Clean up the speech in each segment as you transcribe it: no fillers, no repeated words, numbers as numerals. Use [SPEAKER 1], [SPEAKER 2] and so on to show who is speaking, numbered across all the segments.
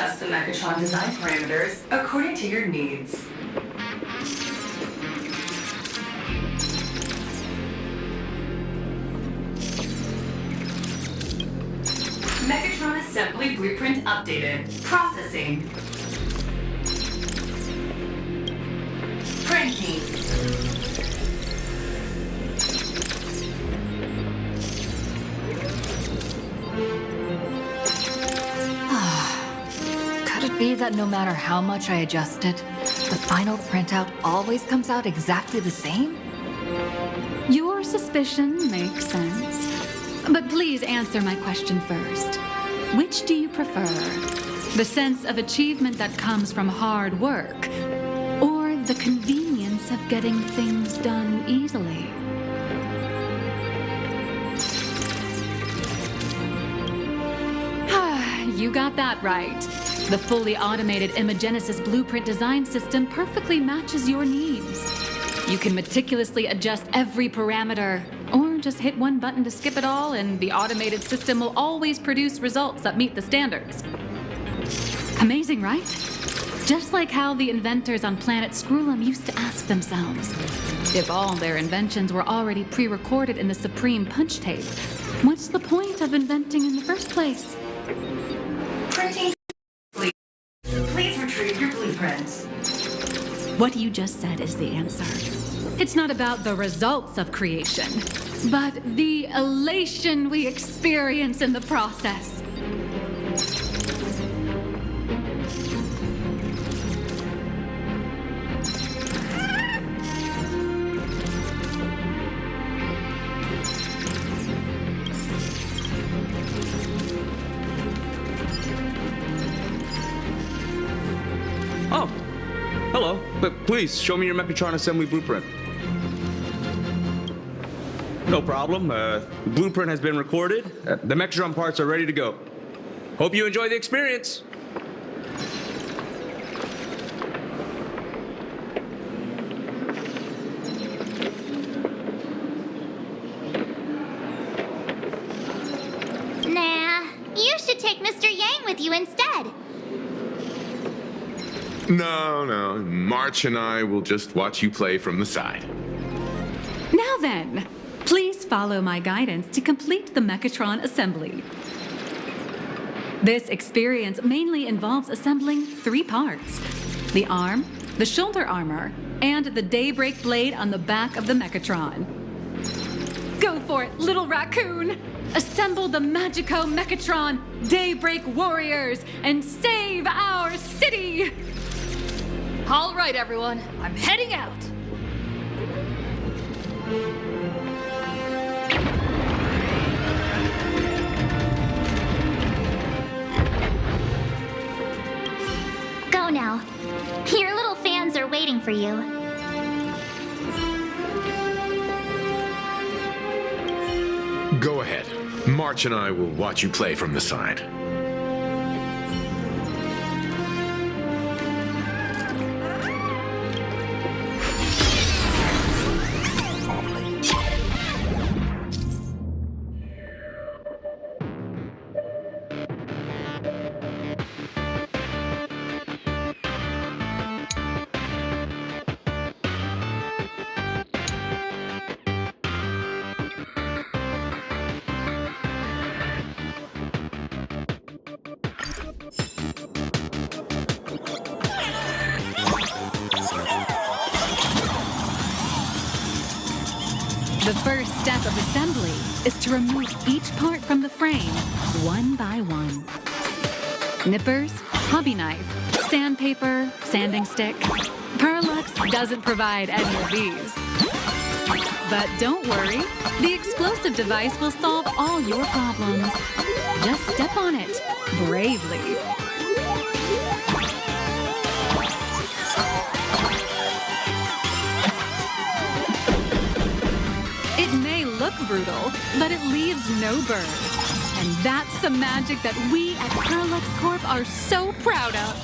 [SPEAKER 1] adjust the Megatron design parameters according to your needs. Megatron assembly blueprint updated. Processing. Printing.
[SPEAKER 2] Could it be that no matter how much I adjust it, the final printout always comes out exactly the same?
[SPEAKER 3] Your suspicion makes sense. But please answer my question first. Which do you prefer? The sense of achievement that comes from hard work, or the convenience of getting things done easily? You got that right. The fully automated Imagenesis blueprint design system perfectly matches your needs. You can meticulously adjust every parameter, or just hit one button to skip it all, and the automated system will always produce results that meet the standards. Amazing, right? Just like how the inventors on planet Skrullum used to ask themselves, if all their inventions were already pre-recorded in the Supreme Punch Tape, what's the point of inventing in the first place?
[SPEAKER 1] Printing. Please retrieve your blueprints.
[SPEAKER 3] What you just said is the answer. It's not about the results of creation, but the elation we experience in the process.
[SPEAKER 4] Oh, hello. But please, show me your Megatron assembly blueprint. No problem. The blueprint has been recorded. The Megatron parts are ready to go. Hope you enjoy the experience.
[SPEAKER 5] Nah, you should take Mr. Yang with you instead.
[SPEAKER 6] No. March and I will just watch you play from the side.
[SPEAKER 3] Now then, please follow my guidance to complete the Megatron assembly. This experience mainly involves assembling 3 parts: the arm, the shoulder armor, and the Daybreak blade on the back of the Megatron. Go for it, little raccoon! Assemble the Magico Megatron Daybreak warriors and save our city!
[SPEAKER 2] All right, everyone, I'm heading out.
[SPEAKER 5] Go now. Your little fans are waiting for you.
[SPEAKER 6] Go ahead. March and I will watch you play from the side.
[SPEAKER 3] The first step of assembly is to remove each part from the frame, one by one. Nippers, hobby knife, sandpaper, sanding stick. Perlux doesn't provide any of these. But don't worry, the explosive device will solve all your problems. Just step on it, bravely. It may look brutal, but it leaves no burns. And that's the magic that we at Perlux Corp are so proud of.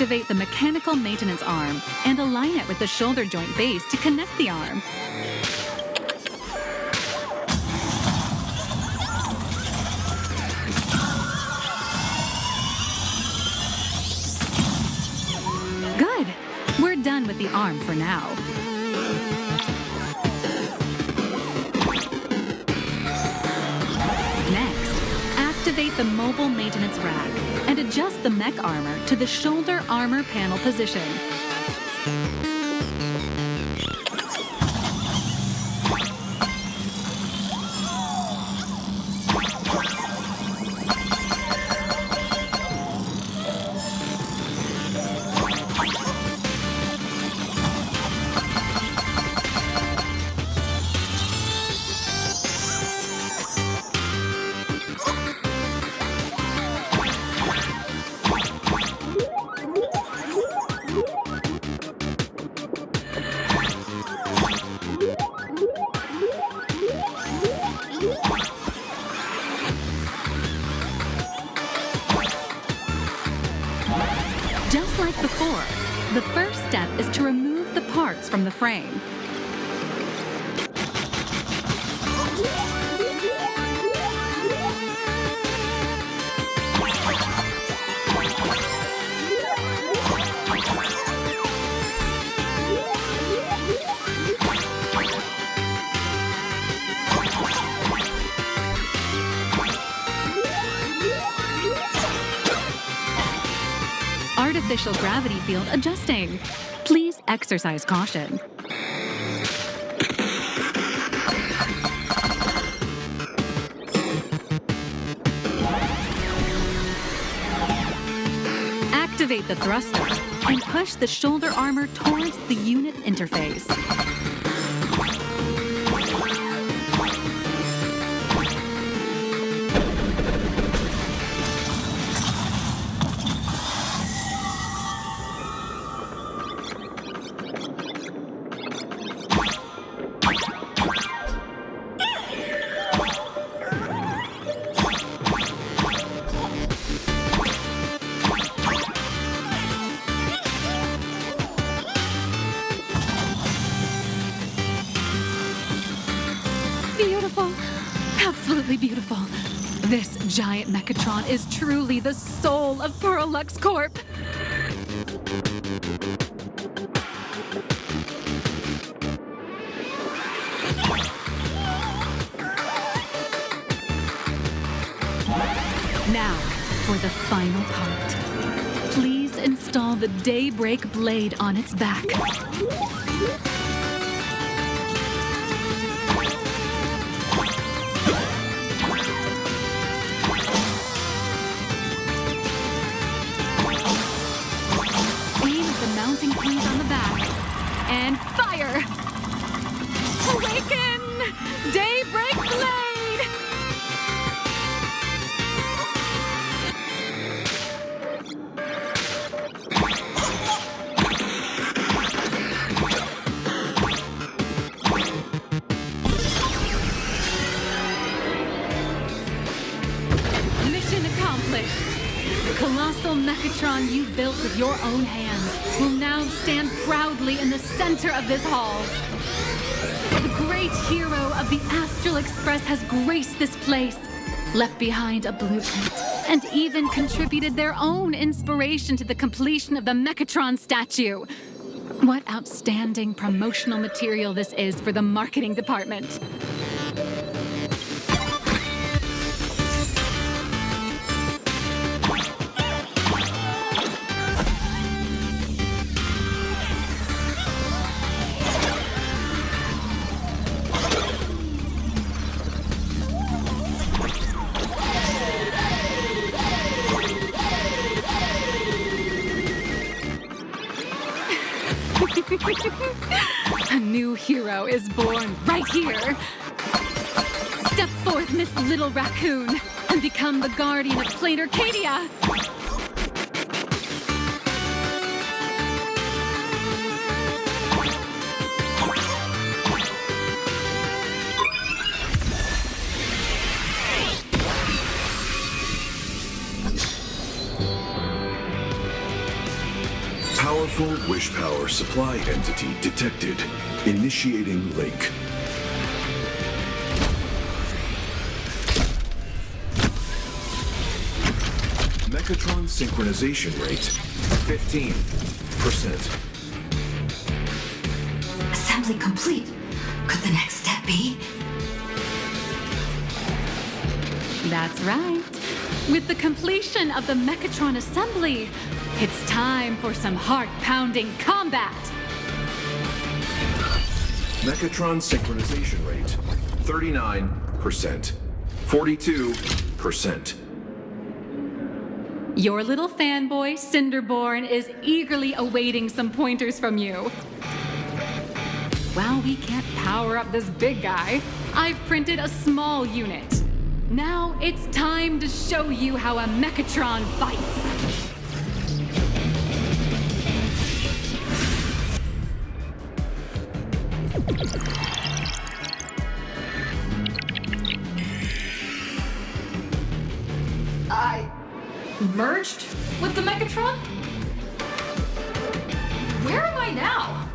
[SPEAKER 3] activate the mechanical maintenance arm and align it with the shoulder joint base to connect the arm. Good. We're done with the arm for now. Next, activate the mobile maintenance rack and adjust the mech armor to the shoulder armor panel position. Just like before, the first step is to remove the parts from the frame. Artificial gravity field adjusting. Please exercise caution. Activate the thruster and push the shoulder armor towards the unit interface. Beautiful. Absolutely beautiful. This giant Mechatron is truly the soul of Pearl-Lux Corp. Now, for the final part. Please install the Daybreak blade on its back. Mounting point on the back, and fire! Awaken! Daybreak Blade! Mission accomplished! The colossal Mechatron you built with your own hands will now stand proudly in the center of this hall. The great hero of the Astral Express has graced this place, left behind a blueprint, and even contributed their own inspiration to the completion of the Mechatron statue. What outstanding promotional material this is for the marketing department. A new hero is born right here. Step forth, Miss Little Raccoon, and become the guardian of Plain Arcadia.
[SPEAKER 7] Powerful wish power supply entity detected. Initiating link. Mechatron synchronization rate 15%.
[SPEAKER 2] Assembly complete. Could the next step be?
[SPEAKER 3] That's right. With the completion of the Mechatron assembly, it's time for some heart-pounding combat.
[SPEAKER 7] Mechatron synchronization rate 39%. 42%.
[SPEAKER 3] Your little fanboy, Cinderborn, is eagerly awaiting some pointers from you. While we can't power up this big guy, I've printed a small unit. Now it's time to show you how a Mechatron fights.
[SPEAKER 2] I merged with the Mechatron? Where am I now?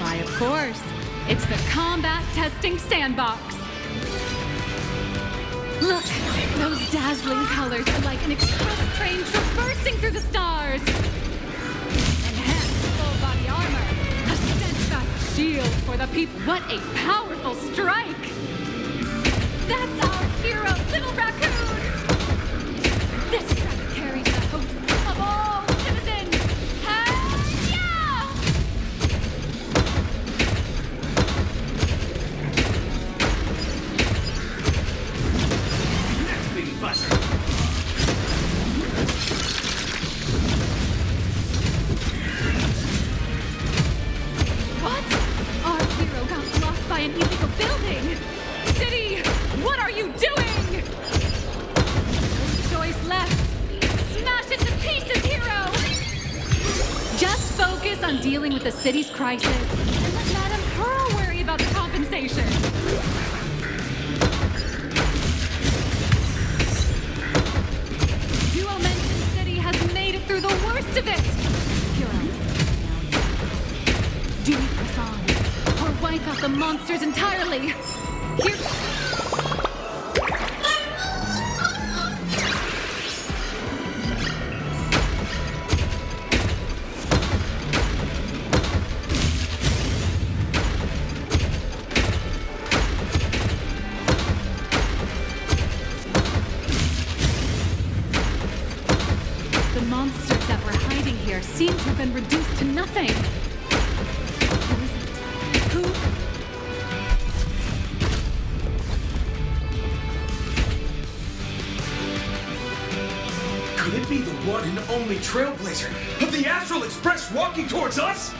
[SPEAKER 3] Why, of course, it's the combat testing sandbox. Look, those dazzling colors are like an express train traversing through the stars. Enhanced full body armor, a steadfast shield for the people. What a powerful strike! That's our hero, Little Raccoon! This track carries the hope of all citizens! Hell yeah!
[SPEAKER 4] Next big buzzer.
[SPEAKER 3] What? Our hero got blocked by an illegal building! City, what are you doing? No choice left. Smash it to pieces, hero! Just focus on dealing with the city's crisis and let Madame Pearl worry about the compensation. Duo Mention City has made it through the worst of it! Hero, do we press on or wipe out the monsters entirely? Here. The monsters that were hiding here seem to have been reduced to nothing. Who is it? Who?
[SPEAKER 8] Could it be the one and only trailblazer of the Astral Express walking towards us?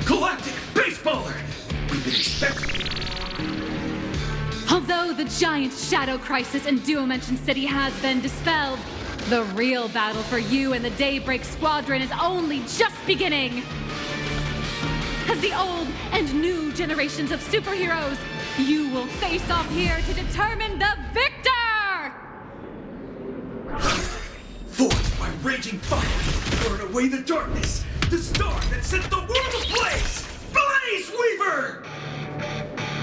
[SPEAKER 8] Galactic Baseballer! We've been expecting...
[SPEAKER 3] Although the giant shadow crisis in Duo Mention City has been dispelled, the real battle for you and the Daybreak Squadron is only just beginning. As the old and new generations of superheroes, you will face off here to determine the victor!
[SPEAKER 8] Forged by raging fire, burn away the darkness, the star that set the world ablaze! Blaze Weaver!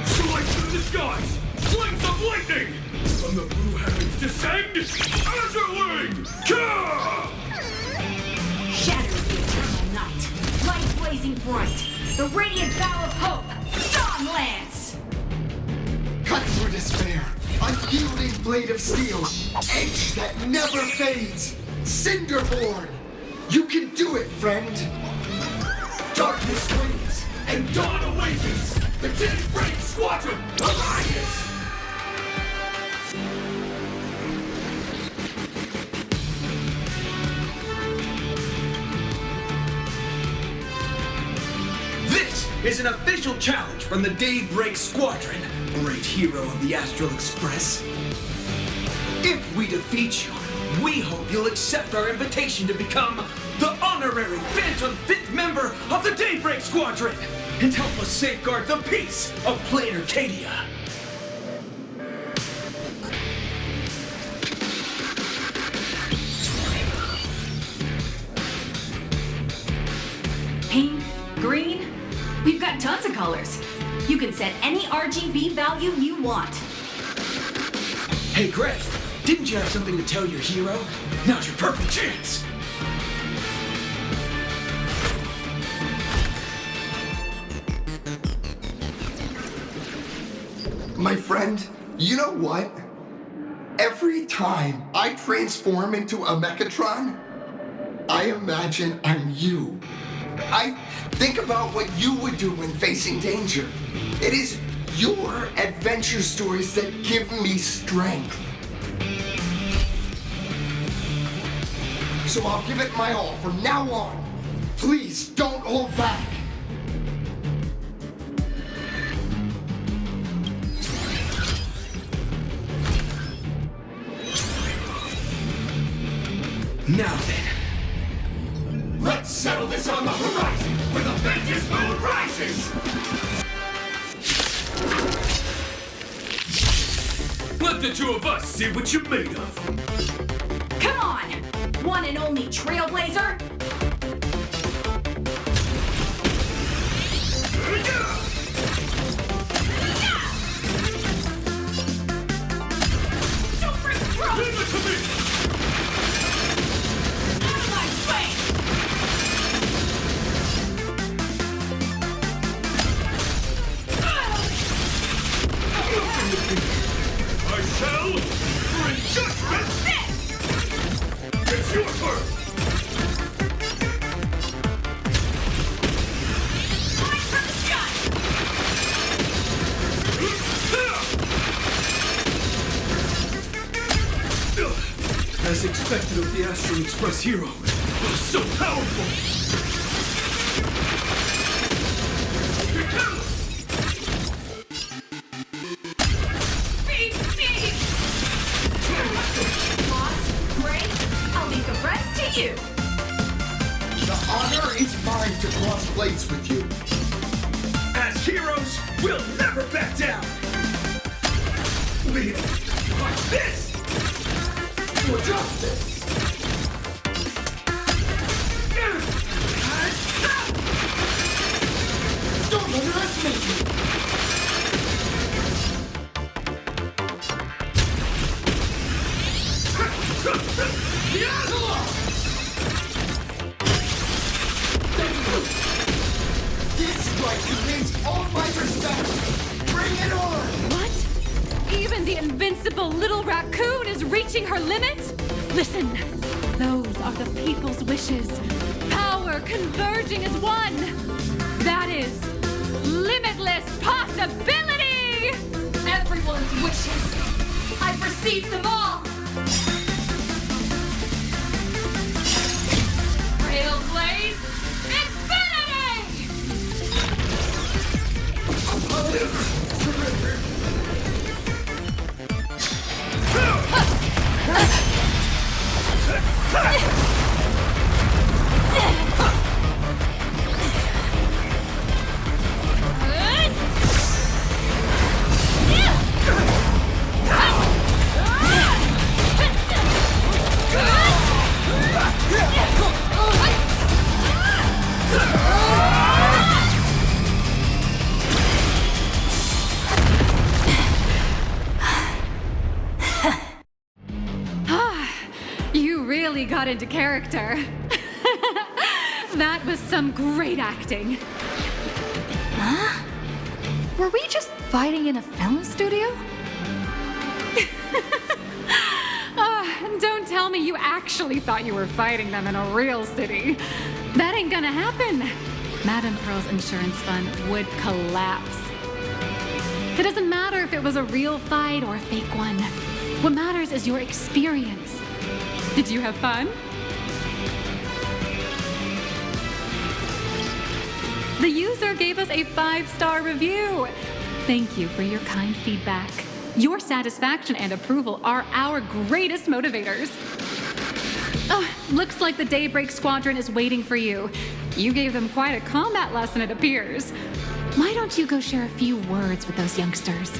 [SPEAKER 8] Soar through the skies, flames of lightning! From the blue heavens descend, Azurling! Ka!
[SPEAKER 1] Shatters the eternal night. Light blazing bright. The radiant bow of hope. Dawn Lance!
[SPEAKER 9] Cut through despair, unyielding blade of steel, edge that never fades. Cinderborn, you can do it, friend.
[SPEAKER 8] Darkness swings, and dawn awakens! The Daybreak Squadron Alliance! This is an official challenge from the Daybreak Squadron, great hero of the Astral Express. If we defeat you, we hope you'll accept our invitation to become the honorary Phantom 5th member of the Daybreak Squadron and help us safeguard the peace of Plain Arcadia.
[SPEAKER 1] Pink, green, we've got tons of colors. You can set any RGB value you want.
[SPEAKER 8] Hey, Greg, didn't you have something to tell your hero? Now's your perfect chance.
[SPEAKER 9] My friend, you know what? Every time I transform into a Mechatron, I imagine I'm you. I think about what you would do when facing danger. It is your adventure stories that give me strength. So I'll give it my all from now on. Please don't hold back.
[SPEAKER 8] Now then,
[SPEAKER 9] Let's settle this on the horizon where the Ventus moon rises!
[SPEAKER 8] let the two of us see what you're made of.
[SPEAKER 1] Come on! One and only Trailblazer! Don't break the rope!
[SPEAKER 8] Leave it to me!
[SPEAKER 1] Out of my way!
[SPEAKER 8] I shall bring judgment! It's your turn!
[SPEAKER 1] Time for the shot!
[SPEAKER 8] As expected of the Astral Express hero, it was so powerful!
[SPEAKER 1] Beep, beep! Boss, Gray, I'll leave the rest to you!
[SPEAKER 9] The honor is mine to cross blades with you.
[SPEAKER 8] As heroes, we'll never back down! We'll fight this!
[SPEAKER 9] For justice! Don't underestimate me! This strike contains all my respect! Bring it on!
[SPEAKER 3] What? Even the invincible little raccoon is reaching her limit? Listen, those are the people's wishes. Power converging as one. That is limitless possibility!
[SPEAKER 1] Everyone's wishes! I've received them all! Trailblaze Infinity!
[SPEAKER 3] You really got into character. That was some great acting.
[SPEAKER 2] Huh? Were we just fighting in a film studio?
[SPEAKER 3] Don't tell me you actually thought you were fighting them in a real city. That ain't gonna happen. Madame Pearl's insurance fund would collapse. It doesn't matter if it was a real fight or a fake one. What matters is your experience. Did you have fun? The user gave us a 5-star review. Thank you for your kind feedback. Your satisfaction and approval are our greatest motivators. Oh, looks like the Daybreak Squadron is waiting for you. You gave them quite a combat lesson, it appears. Why don't you go share a few words with those youngsters?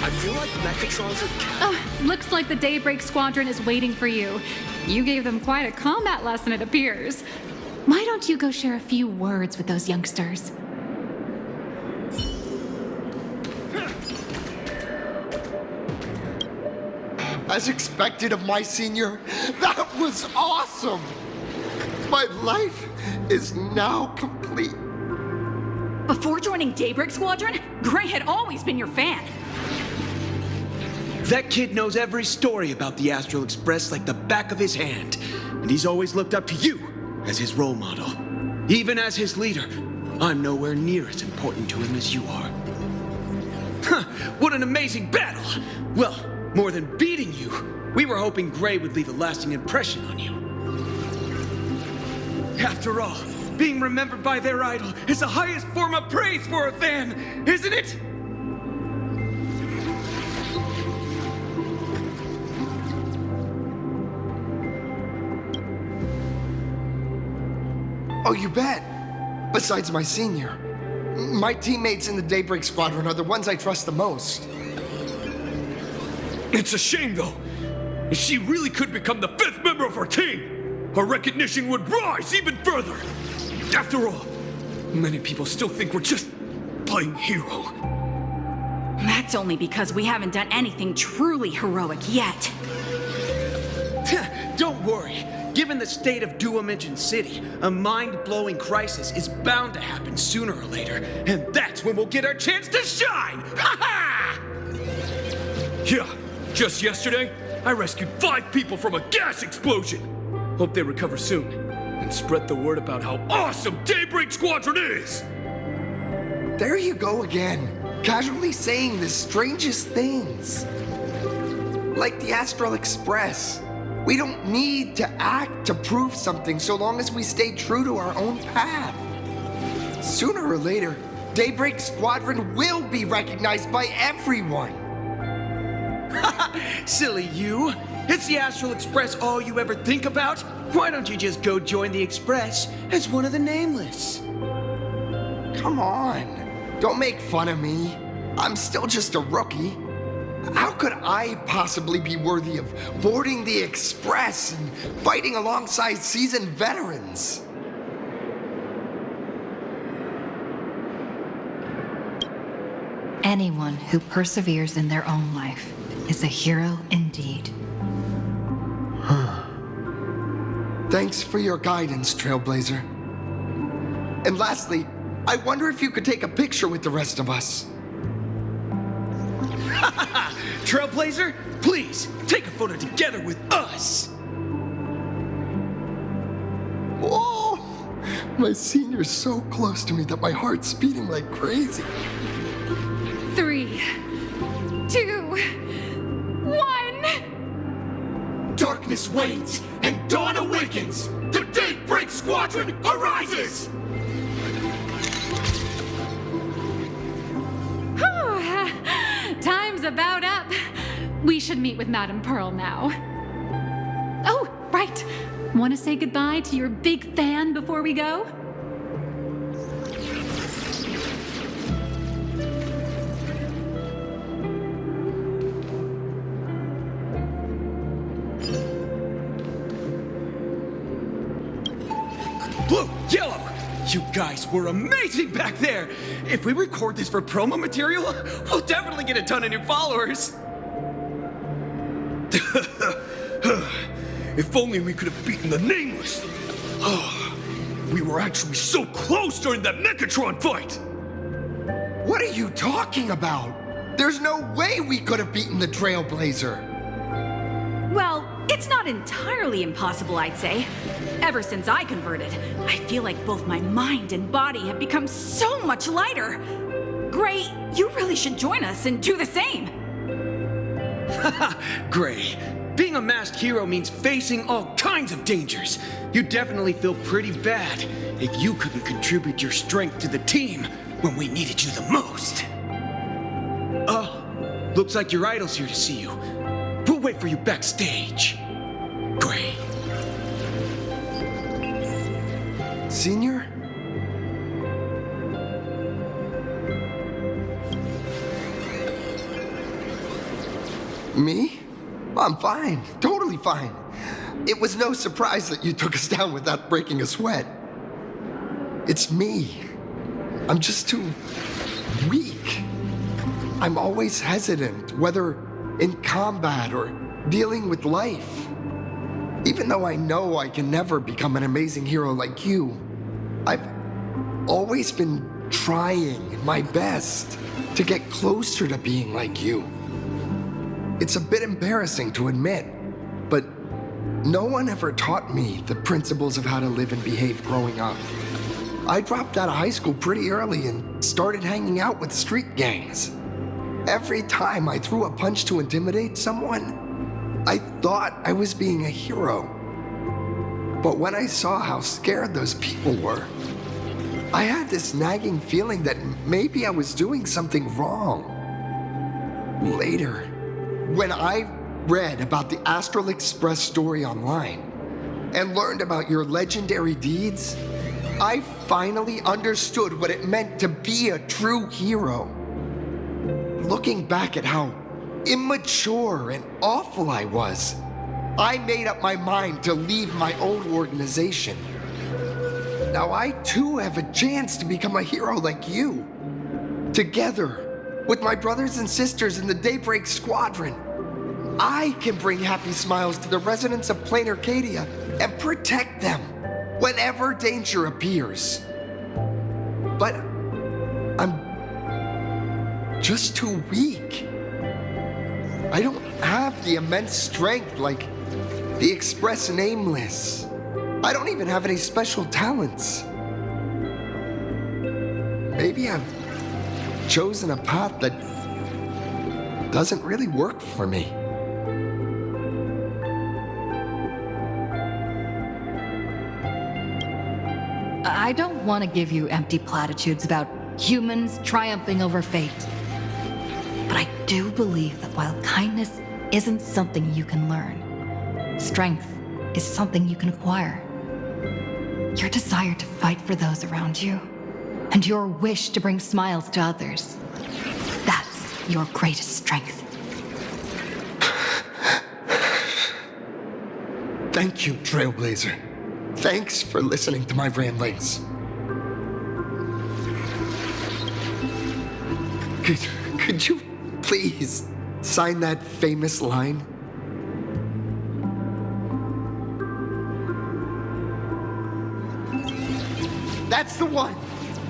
[SPEAKER 6] I feel like Mechatrons are...
[SPEAKER 3] Oh, looks like the Daybreak Squadron is waiting for you. You gave them quite a combat lesson, it appears. Why don't you go share a few words with those youngsters?
[SPEAKER 9] As expected of my senior, that was awesome! My life is now complete.
[SPEAKER 1] Before joining Daybreak Squadron, Gray had always been your fan.
[SPEAKER 8] That kid knows every story about the Astral Express like the back of his hand, and he's always looked up to you as his role model. Even as his leader, I'm nowhere near as important to him as you are. Huh, what an amazing battle! Well, more than beating you, we were hoping Gray would leave a lasting impression on you. After all, being remembered by their idol is the highest form of praise for a fan, isn't it?
[SPEAKER 9] Oh, you bet. Besides my senior, my teammates in the Daybreak Squadron are the ones I trust the most.
[SPEAKER 8] It's a shame, though. If she really could become the 5th member of our team, our recognition would rise even further. After all, many people still think we're just playing hero.
[SPEAKER 1] That's only because we haven't done anything truly heroic yet.
[SPEAKER 8] Don't worry. Given the state of Duomension City, a mind-blowing crisis is bound to happen sooner or later, and that's when we'll get our chance to shine! Ha-ha! Yeah, just yesterday, I rescued 5 people from a gas explosion. Hope they recover soon, and spread the word about how awesome Daybreak Squadron is!
[SPEAKER 9] There you go again, casually saying the strangest things. Like the Astral Express. We don't need to act to prove something so long as we stay true to our own path. Sooner or later, Daybreak Squadron will be recognized by everyone.
[SPEAKER 8] Silly you. Is the Astral Express all you ever think about? Why don't you just go join the Express as one of the Nameless?
[SPEAKER 9] Come on. Don't make fun of me. I'm still just a rookie. How could I possibly be worthy of boarding the Express and fighting alongside seasoned veterans?
[SPEAKER 2] Anyone who perseveres in their own life is a hero indeed.
[SPEAKER 9] Thanks for your guidance, Trailblazer. And lastly, I wonder if you could take a picture with the rest of us.
[SPEAKER 8] Trailblazer, please, take a photo together with us!
[SPEAKER 9] Whoa! My senior's so close to me that my heart's beating like crazy.
[SPEAKER 3] 3, 2, 1...
[SPEAKER 8] Darkness wanes and dawn awakens! The Daybreak Squadron arises!
[SPEAKER 3] Time's about up. We should meet with Madame Pearl now. Oh, right. Want to say goodbye to your big fan before we go?
[SPEAKER 8] Blue, yellow! You guys were amazing back there! If we record this for promo material, we'll definitely get a ton of new followers! If only we could have beaten the Nameless! Oh, we were actually so close during that Mechatron fight!
[SPEAKER 9] What are you talking about? There's no way we could have beaten the Trailblazer.
[SPEAKER 1] Well, it's not entirely impossible, I'd say. Ever since I converted, I feel like both my mind and body have become so much lighter. Gray, you really should join us and do the same.
[SPEAKER 8] Gray,
[SPEAKER 10] Being a masked hero means facing all kinds of dangers. You definitely feel pretty bad if you couldn't contribute your strength to the team when we needed you the most. Oh, looks like your idol's here to see you. We'll wait for you backstage. Great.
[SPEAKER 9] Senior? Me? I'm fine. Totally fine. It was no surprise that you took us down without breaking a sweat. It's me. I'm just too weak. I'm always hesitant, whether in combat or dealing with life. Even though I know I can never become an amazing hero like you, I've always been trying my best to get closer to being like you. It's a bit embarrassing to admit, but no one ever taught me the principles of how to live and behave growing up. I dropped out of high school pretty early and started hanging out with street gangs. Every time I threw a punch to intimidate someone, I thought I was being a hero. But when I saw how scared those people were, I had this nagging feeling that maybe I was doing something wrong. Later, when I read about the Astral Express story online and learned about your legendary deeds, I finally understood what it meant to be a true hero. Looking back at how immature and awful I was, I made up my mind to leave my old organization. Now I too have a chance to become a hero like you. Together, with my brothers and sisters in the Daybreak Squadron, I can bring happy smiles to the residents of Plain Arcadia and protect them whenever danger appears. But I'm just too weak. I don't have the immense strength like the Express Nameless. I don't even have any special talents. Maybe I've chosen a path that doesn't really work for me.
[SPEAKER 2] I don't want to give you empty platitudes about humans triumphing over fate. But I do believe that while kindness isn't something you can learn, strength is something you can acquire. Your desire to fight for those around you, and your wish to bring smiles to others, that's your greatest strength.
[SPEAKER 9] Thank you, Trailblazer. Thanks for listening to my ramblings. Could you please sign that famous line? That's the one!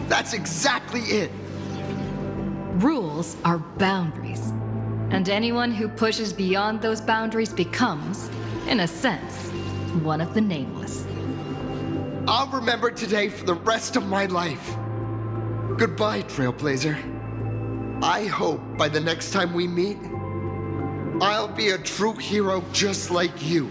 [SPEAKER 9] That's exactly it!
[SPEAKER 2] Rules are boundaries. And anyone who pushes beyond those boundaries becomes, in a sense, one of the nameless.
[SPEAKER 9] I'll remember today for the rest of my life. Goodbye, Trailblazer. I hope by the next time we meet, I'll be a true hero just like you.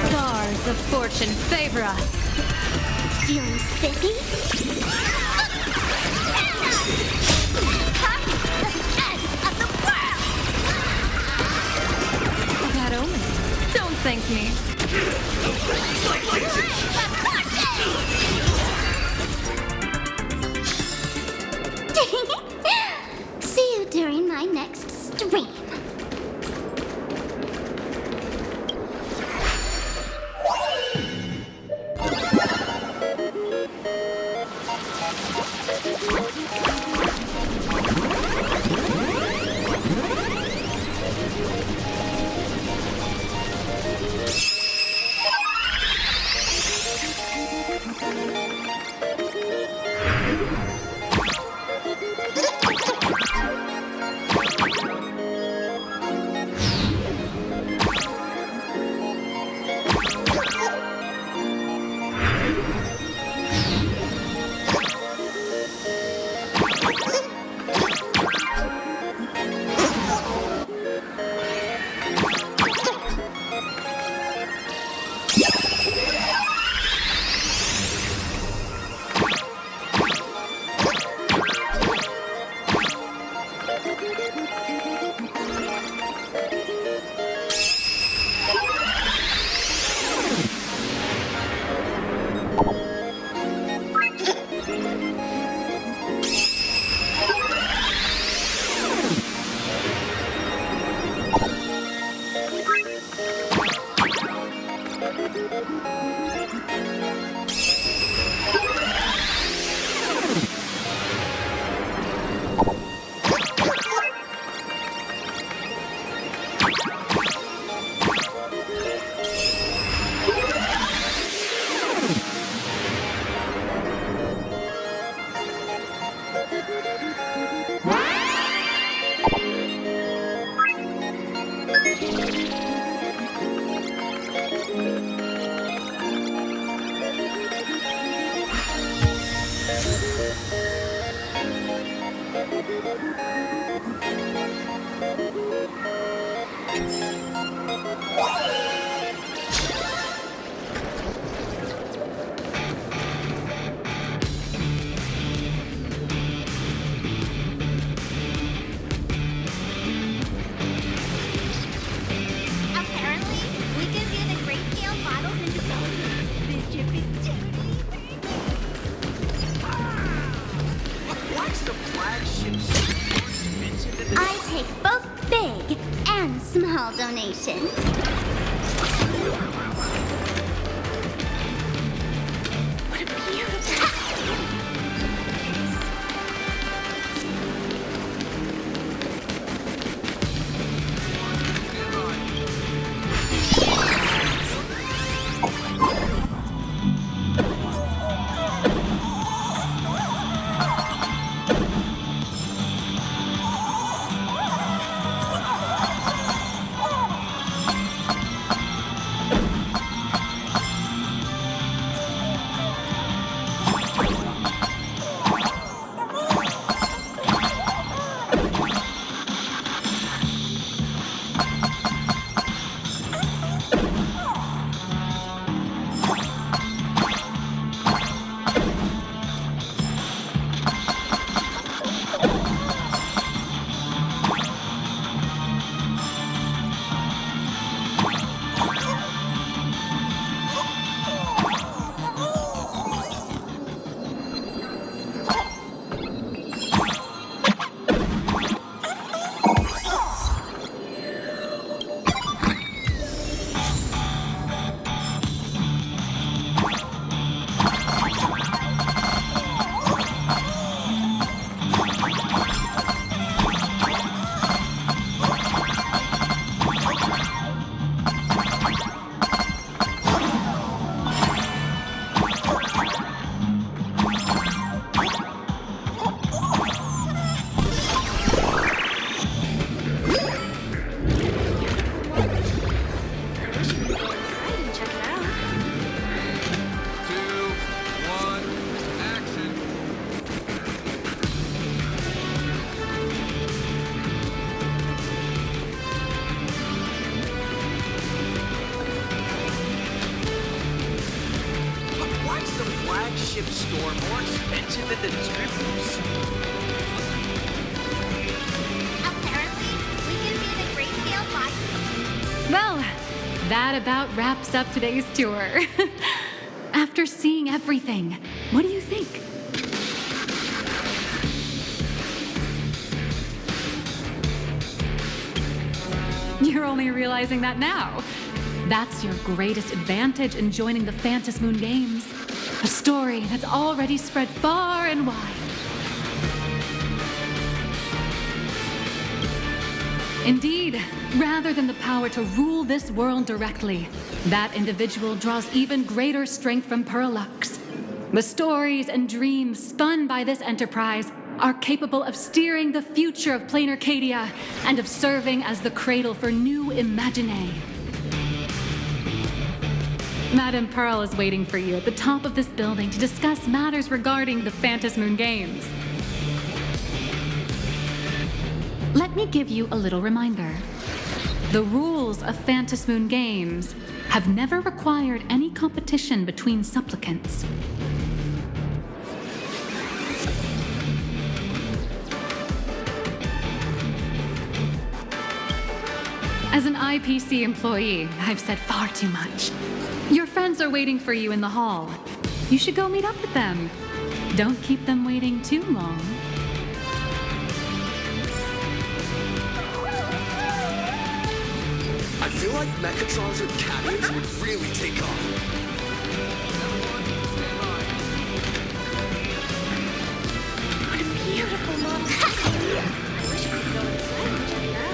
[SPEAKER 3] Stars of fortune favor us.
[SPEAKER 5] Feeling spiffy?
[SPEAKER 3] Bad omen. Don't thank me.
[SPEAKER 5] See you during my next stream. Apparently, we can view the grayscale models in development. This chip is
[SPEAKER 8] Why's the flagship so expensive?
[SPEAKER 5] I take both big and small donations. What a beautiful...
[SPEAKER 8] Flagship store more expensive than the distributors.
[SPEAKER 5] Apparently, we can view the grayscale models.
[SPEAKER 3] Well, that about wraps up today's tour. After seeing everything, what do you think? You're only realizing that now. That's your greatest advantage in joining the Phantom Moon Games. A story that's already spread far and wide. Indeed, rather than the power to rule this world directly, that individual draws even greater strength from Parallax. The stories and dreams spun by this enterprise are capable of steering the future of plain Arcadia and of serving as the cradle for new imaginae. Madame Pearl is waiting for you at the top of this building to discuss matters regarding the Phantom Moon Games. Let me give you a little reminder. The rules of Phantom Moon Games have never required any competition between supplicants. As an IPC employee, I've said far too much. Your friends are waiting for you in the hall. You should go meet up with them. Don't keep them waiting too long.
[SPEAKER 7] I feel like Mechatrons or Cadians would really take off.
[SPEAKER 5] What a beautiful model. I wish I could go inside and check it out.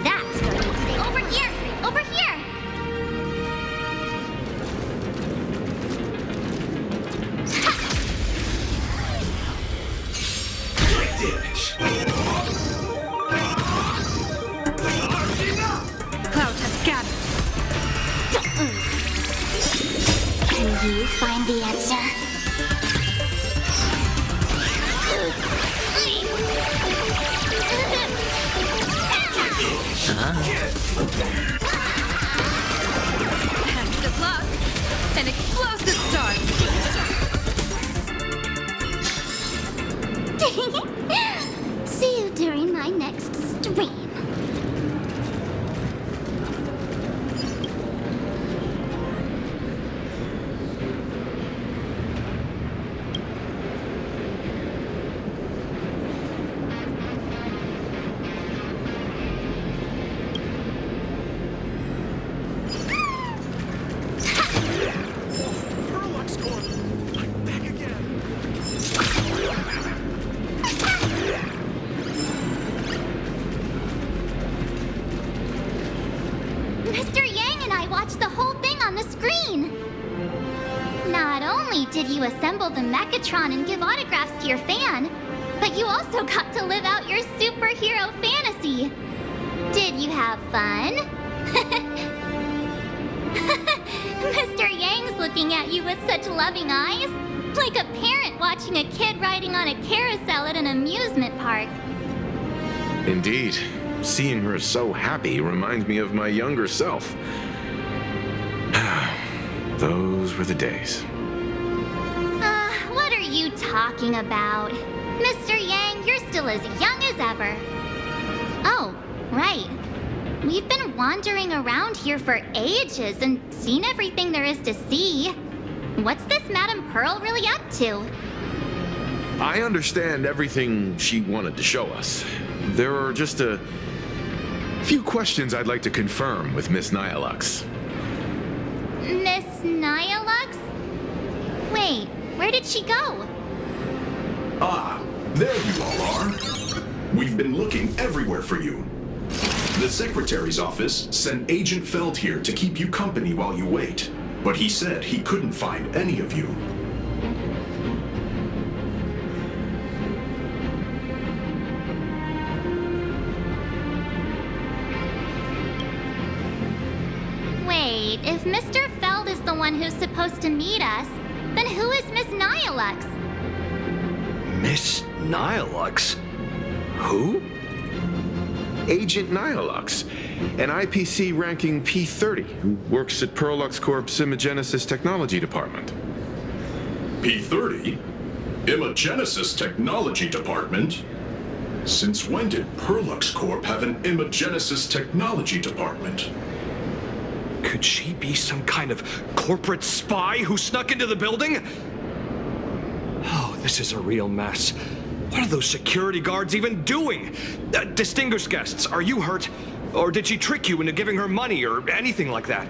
[SPEAKER 5] That's going to be over here! Over here!
[SPEAKER 8] Great damage!
[SPEAKER 1] Clouds have scattered.
[SPEAKER 5] Can you find the answer?
[SPEAKER 1] Best of luck. An explosive start.
[SPEAKER 5] See you during my next stream.
[SPEAKER 8] Perlux Corp! I'm back again!
[SPEAKER 5] Mr. Yang and I watched the whole thing on the screen. Not only did you assemble the Mechatron and give autographs to your fan, but you also got to live out your superhero fantasy. Did you have fun? Mr. Yang's looking at you with such loving eyes, like a parent watching a kid riding on a carousel at an amusement park.
[SPEAKER 6] Indeed. Seeing her so happy reminds me of my younger self. Those were the days.
[SPEAKER 5] What are you talking about? Mr. Yang, you're still as young as ever. Oh, right. We've been wandering around here for ages and seen everything there is to see. What's this Madame Pearl really up to?
[SPEAKER 6] I understand everything she wanted to show us. There are just a few questions I'd like to confirm with Miss Nihilux.
[SPEAKER 5] Miss Nihilux? Wait, where did she go?
[SPEAKER 7] Ah, there you all are. We've been looking everywhere for you. The Secretary's office sent Agent Feld here to keep you company while you wait, but he said he couldn't find any of you.
[SPEAKER 5] Wait, if Mr. Feld is the one who's supposed to meet us, then who is Miss Nihilux?
[SPEAKER 7] Miss Nihilux? Who?
[SPEAKER 6] Agent Nihilux, an IPC ranking P30 who works at Perlux Corp's Imagenesis Technology Department.
[SPEAKER 7] P30? Imagenesis Technology Department? Since when did Perlux Corp have an Imagenesis Technology Department?
[SPEAKER 8] Could she be some kind of corporate spy who snuck into the building? Oh, this is a real mess. What are those security guards even doing? Distinguished guests, are you hurt? Or did she trick you into giving her money or anything like that?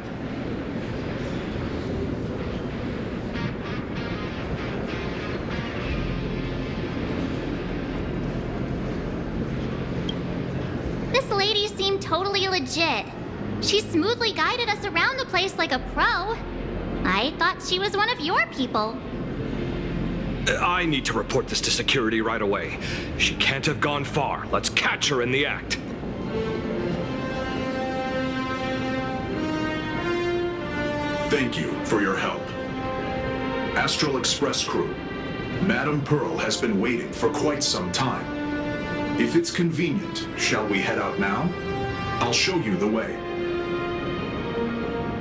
[SPEAKER 5] This lady seems seemed totally legit. She smoothly guided us around the place like a pro. I thought she was one of your people.
[SPEAKER 11] I need to report this to security right away. She can't have gone far. Let's catch her in the act.
[SPEAKER 7] Thank you for your help. Astral Express crew, Madam Pearl has been waiting for quite some time. If it's convenient, shall we head out now? I'll show you the way.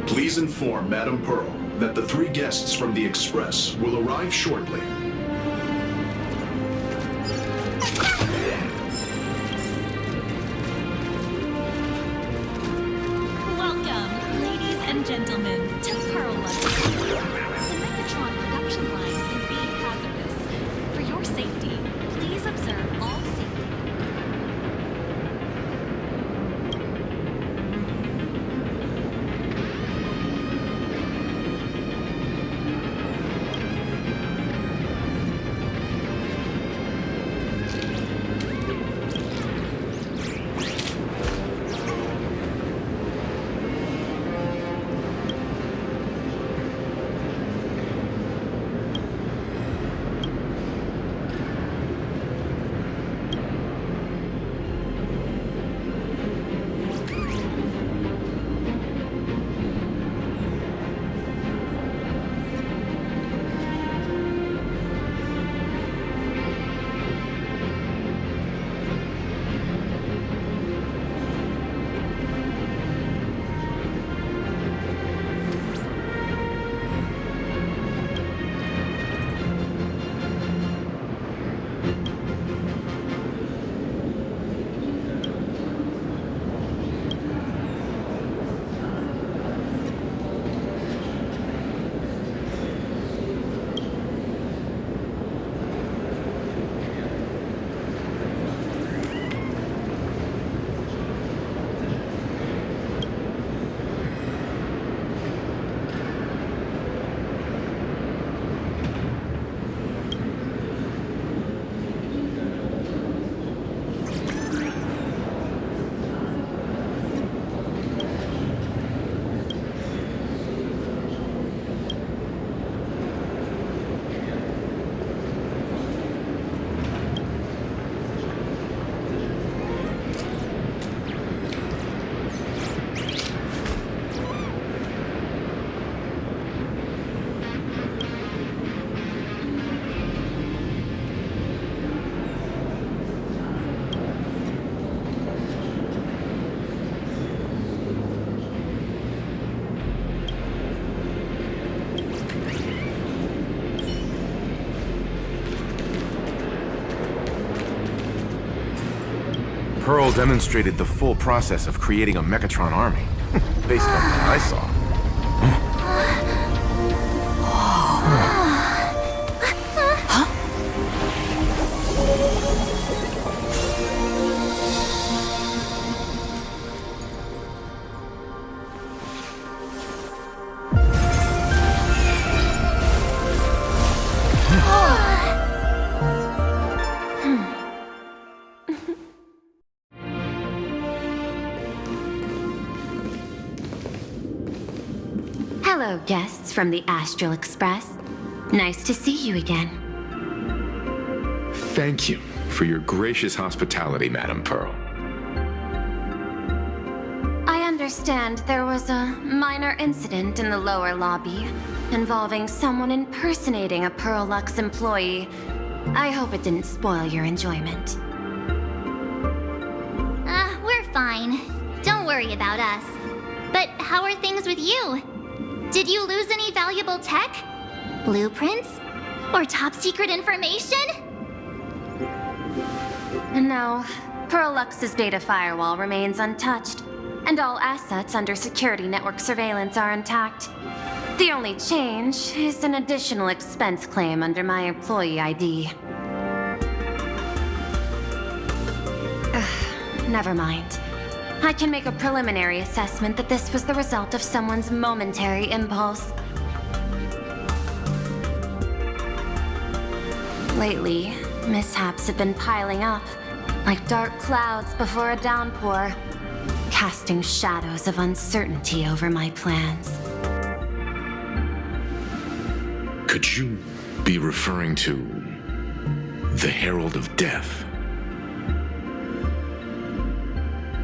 [SPEAKER 7] Please inform Madam Pearl that the 3 guests from the Express will arrive shortly.
[SPEAKER 12] Welcome, ladies and gentlemen, to Pearl Lux. The Megatron production line can be hazardous. For your safety, please observe all safety.
[SPEAKER 6] Pearl demonstrated the full process of creating a Mechatron army, based on what I saw.
[SPEAKER 13] Hello, guests from the Astral Express. Nice to see you again.
[SPEAKER 6] Thank you for your gracious hospitality, Madam Pearl.
[SPEAKER 13] I understand there was a minor incident in the lower lobby involving someone impersonating a Pearl Lux employee. I hope it didn't spoil your enjoyment.
[SPEAKER 5] We're fine. Don't worry about us. But how are things with you? Did you lose any valuable tech? Blueprints? Or top secret information?
[SPEAKER 13] No, Pearl Lux's data firewall remains untouched, and all assets under security network surveillance are intact. The only change is an additional expense claim under my employee ID. Never mind. I can make a preliminary assessment that this was the result of someone's momentary impulse. Lately, mishaps have been piling up, like dark clouds before a downpour. casting shadows of uncertainty over my plans.
[SPEAKER 6] Could you be referring to the Herald of Death?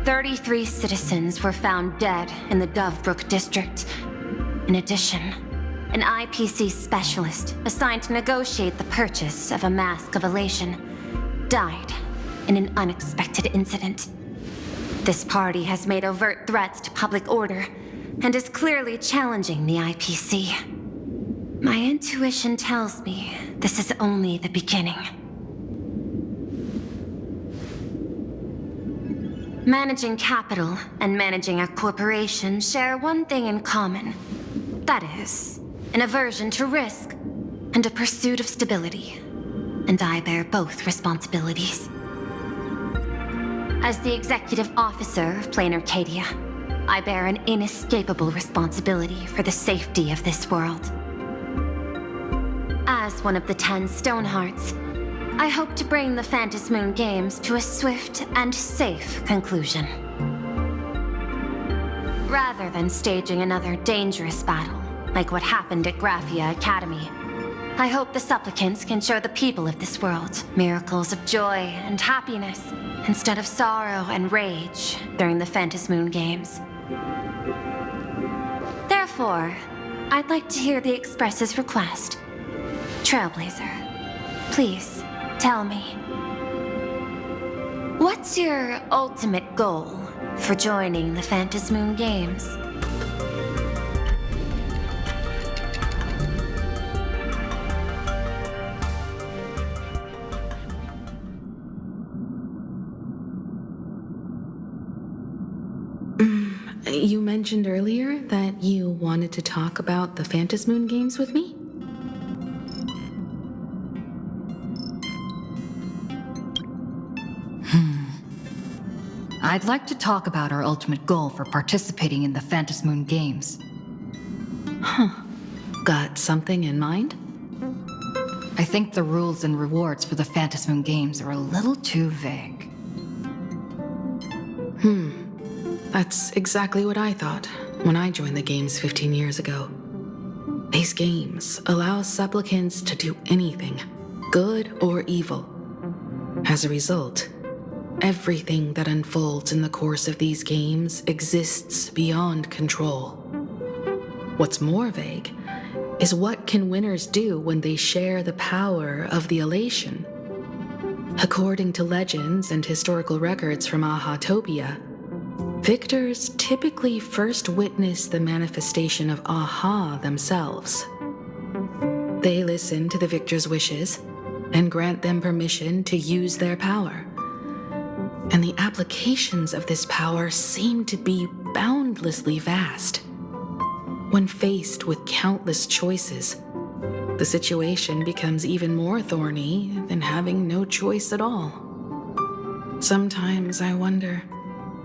[SPEAKER 13] 33 citizens were found dead in the Dovebrook district. In addition, an IPC specialist assigned to negotiate the purchase of a Mask of Elation died in an unexpected incident. This party has made overt threats to public order and is clearly challenging the IPC. My intuition tells me this is only the beginning. Managing capital and managing a corporation share one thing in common. That is, an aversion to risk and a pursuit of stability. And I bear both responsibilities. As the executive officer of Plain Arcadia, I bear an inescapable responsibility for the safety of this world. As one of the 10 Stonehearts, I hope to bring the Phantasmoon Games to a swift and safe conclusion. Rather than staging another dangerous battle, like what happened at Graphia Academy, I hope the supplicants can show the people of this world miracles of joy and happiness, instead of sorrow and rage during the Phantasmoon Games. Therefore, I'd like to hear the Express's request. Trailblazer, please, tell me. What's your ultimate goal for joining the Phantasmoon Games?
[SPEAKER 14] You mentioned earlier that you wanted to talk about the Phantasmoon Games with me?
[SPEAKER 2] I'd like to talk about our ultimate goal for participating in the Phantasmoon Games.
[SPEAKER 14] Got something in mind?
[SPEAKER 2] I think the rules and rewards for the Phantasmoon Games are a little too vague.
[SPEAKER 14] That's exactly what I thought when I joined the games 15 years ago. These games allow supplicants to do anything, good or evil. As a result, everything that unfolds in the course of these games exists beyond control. What's more vague is what can winners do when they share the power of the elation. According to legends and historical records from Ahatopia, victors typically first witness the manifestation of Aha themselves. They listen to the victor's wishes and grant them permission to use their power. And the applications of this power seem to be boundlessly vast. When faced with countless choices, the situation becomes even more thorny than having no choice at all. Sometimes I wonder,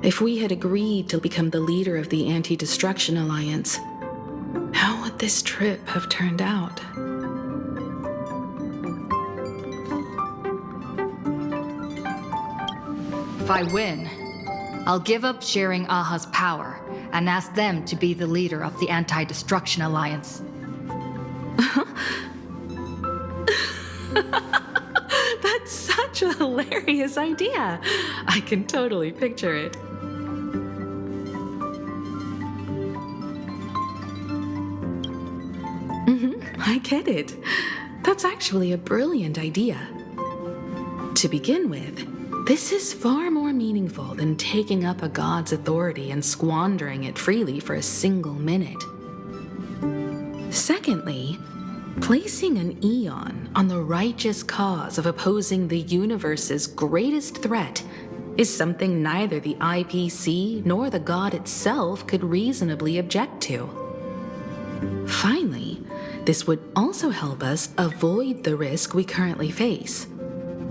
[SPEAKER 14] if we had agreed to become the leader of the Anti-Destruction Alliance, how would this trip have turned out?
[SPEAKER 2] If I win, I'll give up sharing Aha's power and ask them to be the leader of the Anti-Destruction Alliance.
[SPEAKER 14] That's such a hilarious idea. I can totally picture it. I get it. That's actually a brilliant idea. To begin with, this is far more meaningful than taking up a god's authority and squandering it freely for a single minute. Secondly, placing an Eon on the righteous cause of opposing the universe's greatest threat is something neither the IPC nor the god itself could reasonably object to. Finally, this would also help us avoid the risk we currently face,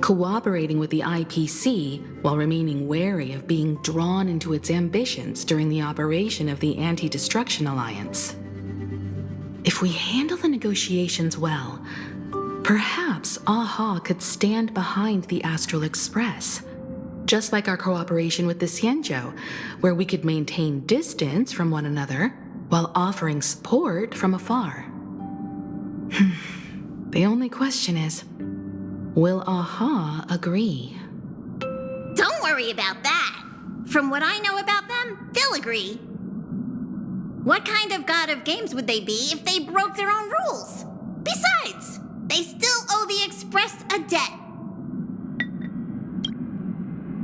[SPEAKER 14] cooperating with the IPC while remaining wary of being drawn into its ambitions during the operation of the Anti-Destruction Alliance. If we handle the negotiations well, perhaps Aha could stand behind the Astral Express, just like our cooperation with the Xianzhou, where we could maintain distance from one another while offering support from afar. The only question is, will Aha agree?
[SPEAKER 15] Don't worry about that. From what I know about them, they'll agree. What kind of god of games would they be if they broke their own rules? Besides, they still owe the Express a debt.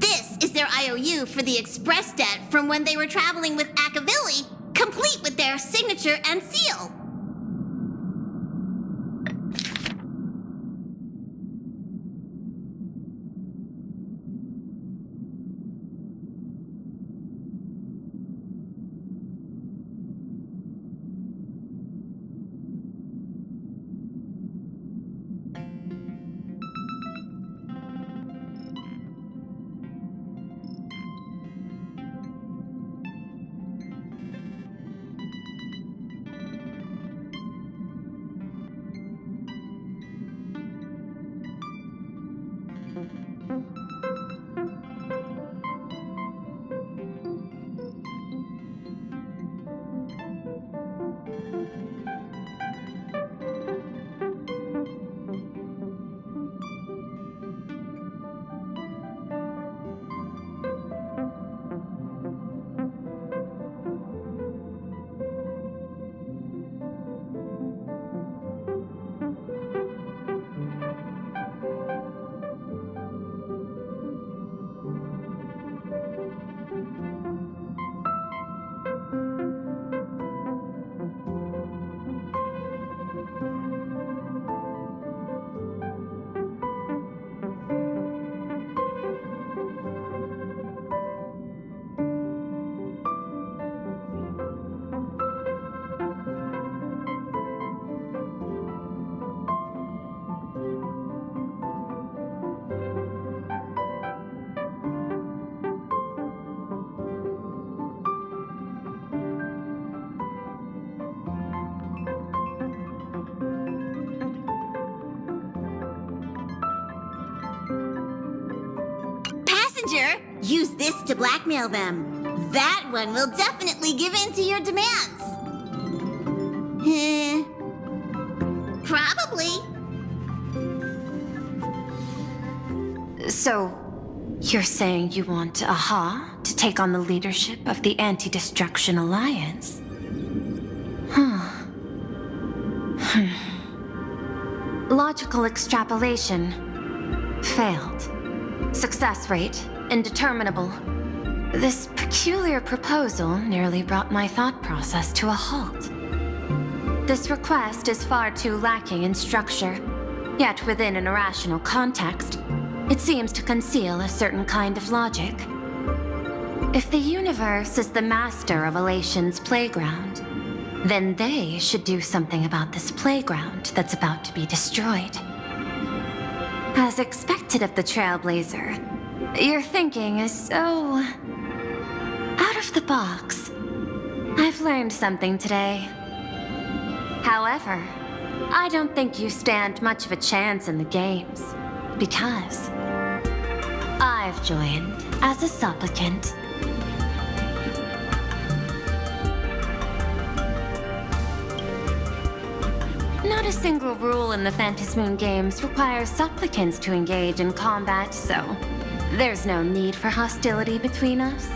[SPEAKER 15] This is their IOU for the Express debt from when they were traveling with Akavilli, complete with their signature and seal. Use this to blackmail them. That one will definitely give in to your demands. Probably.
[SPEAKER 13] So, you're saying you want Aha to take on the leadership of the Anti-Destruction Alliance? Logical extrapolation failed. Success rate indeterminable. This peculiar proposal nearly brought my thought process to a halt. This request is far too lacking in structure, yet within an irrational context, it seems to conceal a certain kind of logic. If the universe is the master of Elation's playground, then they should do something about this playground that's about to be destroyed. As expected of the Trailblazer, your thinking is so out of the box. I've learned something today. However, I don't think you stand much of a chance in the games, because I've joined as a supplicant. Not a single rule in the Phantasmoon games requires supplicants to engage in combat, so there's no need for hostility between us.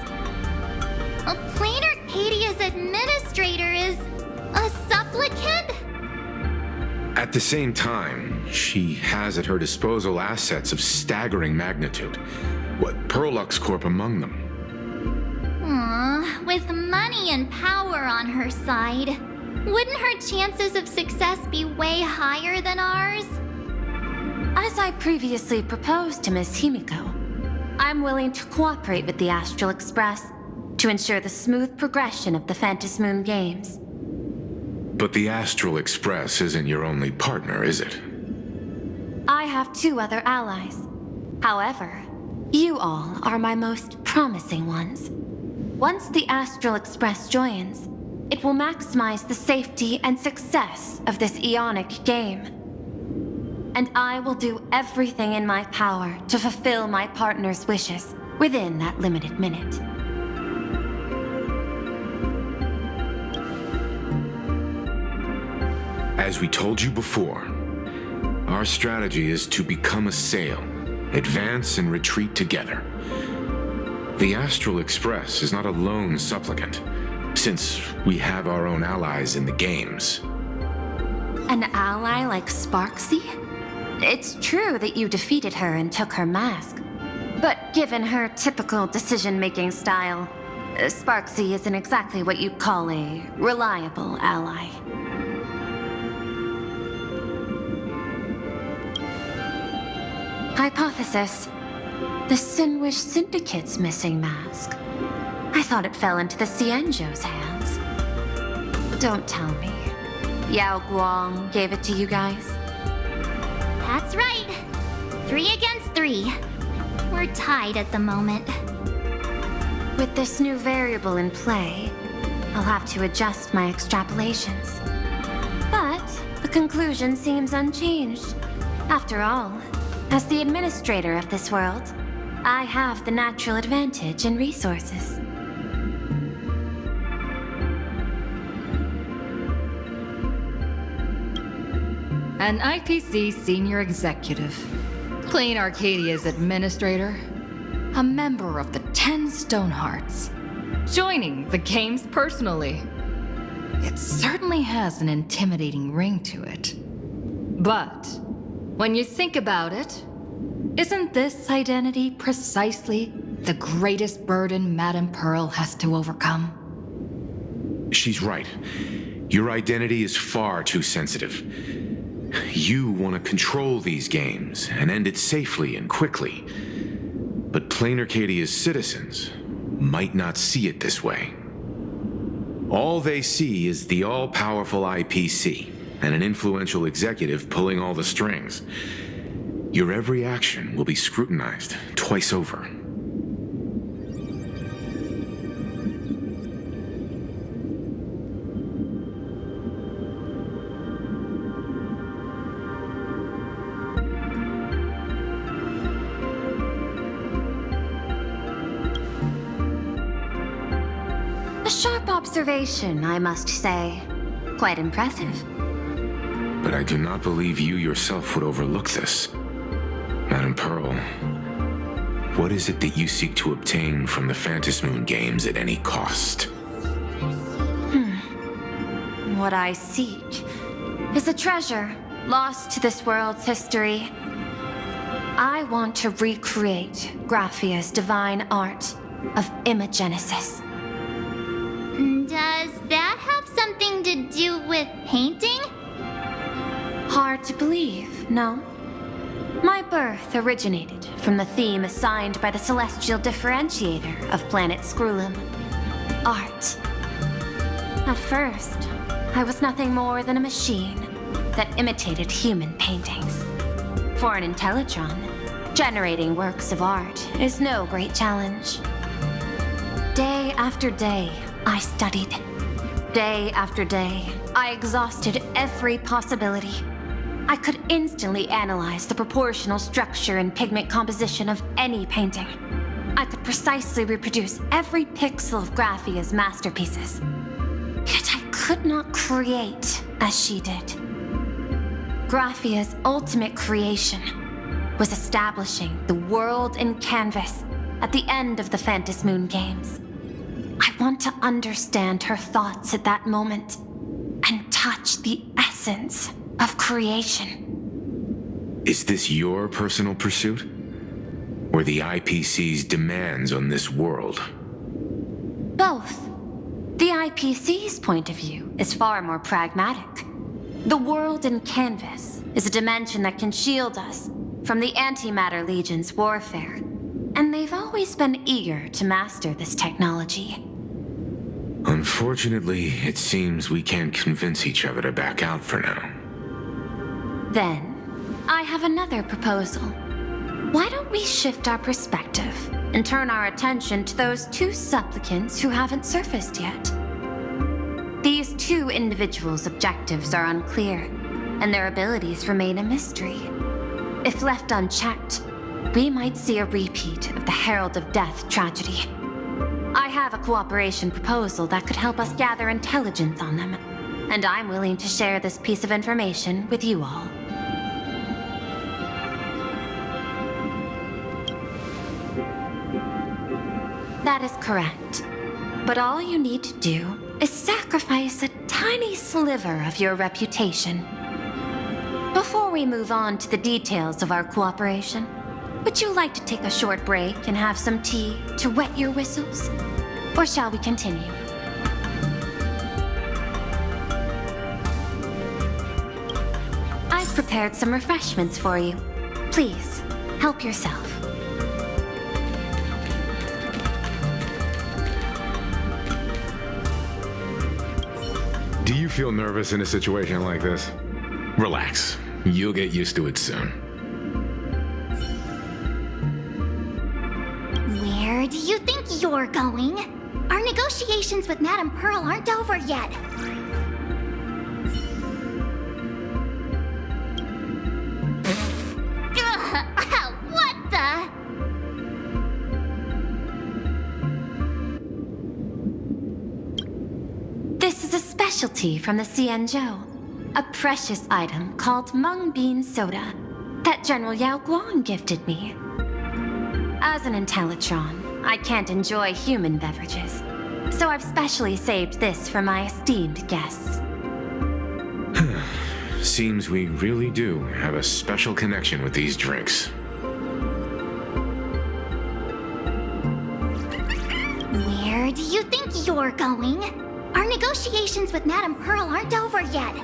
[SPEAKER 5] A Plain Arcadia's administrator is a supplicant?
[SPEAKER 6] At the same time, she has at her disposal assets of staggering magnitude. What, Perlux Corp among them.
[SPEAKER 5] With money and power on her side, wouldn't her chances of success be way higher than ours?
[SPEAKER 13] As I previously proposed to Miss Himiko, I'm willing to cooperate with the Astral Express to ensure the smooth progression of the Phantasmoon games.
[SPEAKER 6] But the Astral Express isn't your only partner, is it?
[SPEAKER 13] I have 2 other allies. However, you all are my most promising ones. Once the Astral Express joins, it will maximize the safety and success of this Ionic game. And I will do everything in my power to fulfill my partner's wishes, within that limited minute.
[SPEAKER 6] As we told you before, our strategy is to become a sail, advance and retreat together. The Astral Express is not a lone supplicant, since we have our own allies in the games.
[SPEAKER 13] An ally like Sparksy? It's true that you defeated her and took her mask. But given her typical decision-making style, Sparksy isn't exactly what you'd call a reliable ally. Hypothesis. The Sinwish Syndicate's missing mask. I thought it fell into the Cienjo's hands. Don't tell me. Yao Guang gave it to you guys?
[SPEAKER 5] That's right. 3 against 3. We're tied at the moment.
[SPEAKER 13] With this new variable in play, I'll have to adjust my extrapolations. But the conclusion seems unchanged. After all, as the administrator of this world, I have the natural advantage in resources.
[SPEAKER 2] An IPC senior executive, Clean Arcadia's administrator, a member of the 10 Stonehearts, joining the games personally. It certainly has an intimidating ring to it. But when you think about it, isn't this identity precisely the greatest burden Madame Pearl has to overcome?
[SPEAKER 6] She's right. Your identity is far too sensitive. You want to control these games and end it safely and quickly. But Plain Arcadia's citizens might not see it this way. All they see is the all-powerful IPC and an influential executive pulling all the strings. Your every action will be scrutinized twice over.
[SPEAKER 13] A sharp observation, I must say. Quite impressive.
[SPEAKER 6] But I do not believe you yourself would overlook this. Madame Pearl, what is it that you seek to obtain from the Phantasmoon games at any cost?
[SPEAKER 13] What I seek is a treasure lost to this world's history. I want to recreate Graphia's divine art of imagenesis.
[SPEAKER 5] Does that have something to do with painting?
[SPEAKER 13] Hard to believe, no? My birth originated from the theme assigned by the celestial differentiator of planet Scrulum, art. At first, I was nothing more than a machine that imitated human paintings. For an Intellitron, generating works of art is no great challenge. Day after day, I studied. Day after day, I exhausted every possibility. I could instantly analyze the proportional structure and pigment composition of any painting. I could precisely reproduce every pixel of Graphia's masterpieces. Yet I could not create as she did. Graphia's ultimate creation was establishing the world in canvas at the end of the Phantasmoon games. I want to understand her thoughts at that moment and touch the essence of creation.
[SPEAKER 6] Is this your personal pursuit? Or the IPC's demands on this world?
[SPEAKER 13] Both. The IPC's point of view is far more pragmatic. The world in canvas is a dimension that can shield us from the Antimatter Legion's warfare, and they've always been eager to master this technology.
[SPEAKER 6] Unfortunately, it seems we can't convince each other to back out for now.
[SPEAKER 13] Then, I have another proposal. Why don't we shift our perspective and turn our attention to those 2 supplicants who haven't surfaced yet? These 2 individuals' objectives are unclear, and their abilities remain a mystery. If left unchecked, we might see a repeat of the Herald of Death tragedy. I have a cooperation proposal that could help us gather intelligence on them, and I'm willing to share this piece of information with you all. That is correct. But all you need to do is sacrifice a tiny sliver of your reputation. Before we move on to the details of our cooperation, would you like to take a short break and have some tea to wet your whistles? Or shall we continue? I've prepared some refreshments for you. Please, help yourself.
[SPEAKER 6] Do you feel nervous in a situation like this? Relax. You'll get used to it soon.
[SPEAKER 5] Where do you think you're going? Our negotiations with Madame Pearl aren't over yet. Ugh, what the?
[SPEAKER 13] This is a specialty from the Xianzhou. A precious item called mung bean soda that General Yao Guang gifted me. As an Intellitron, I can't enjoy human beverages, so I've specially saved this for my esteemed guests.
[SPEAKER 6] Seems we really do have a special connection with these drinks.
[SPEAKER 5] Where do you think you're going? Our negotiations with Madame Pearl aren't over yet.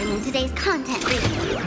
[SPEAKER 5] joining today's content review.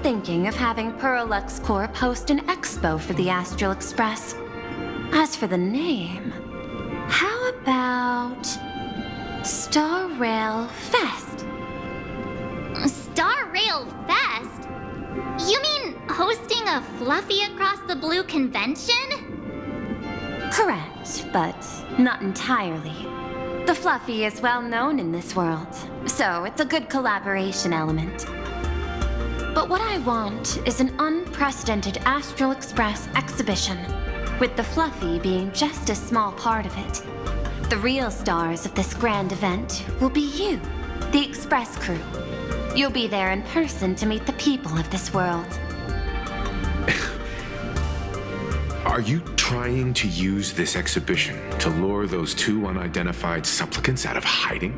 [SPEAKER 13] thinking of having Perlux Corp host an expo for the Astral Express. As for the name, how about Star Rail Fest?
[SPEAKER 5] Star Rail Fest? You mean hosting a Fluffy Across the Blue convention?
[SPEAKER 13] Correct, but not entirely. The Fluffy is well known in this world, so it's a good collaboration element. But what I want is an unprecedented Astral Express exhibition, with the Fluffy being just a small part of it. The real stars of this grand event will be you, the Express crew. You'll be there in person to meet the people of this world.
[SPEAKER 6] Are you trying to use this exhibition to lure those two unidentified supplicants out of hiding?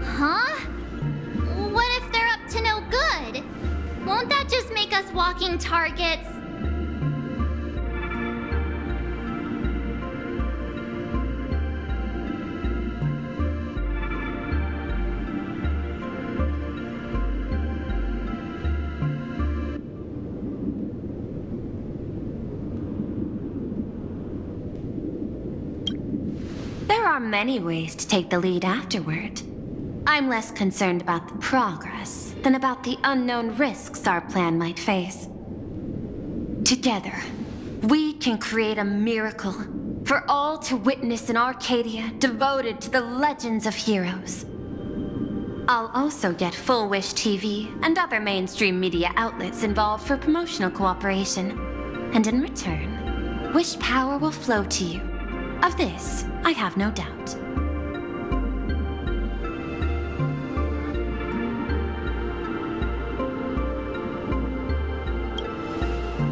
[SPEAKER 5] Huh? What if they're up to no good? Won't that just make us walking targets?
[SPEAKER 13] There are many ways to take the lead afterward. I'm less concerned about the progress than about the unknown risks our plan might face. Together, we can create a miracle for all to witness in Arcadia devoted to the legends of heroes. I'll also get Full Wish TV and other mainstream media outlets involved for promotional cooperation. And in return, Wish power will flow to you. Of this, I have no doubt.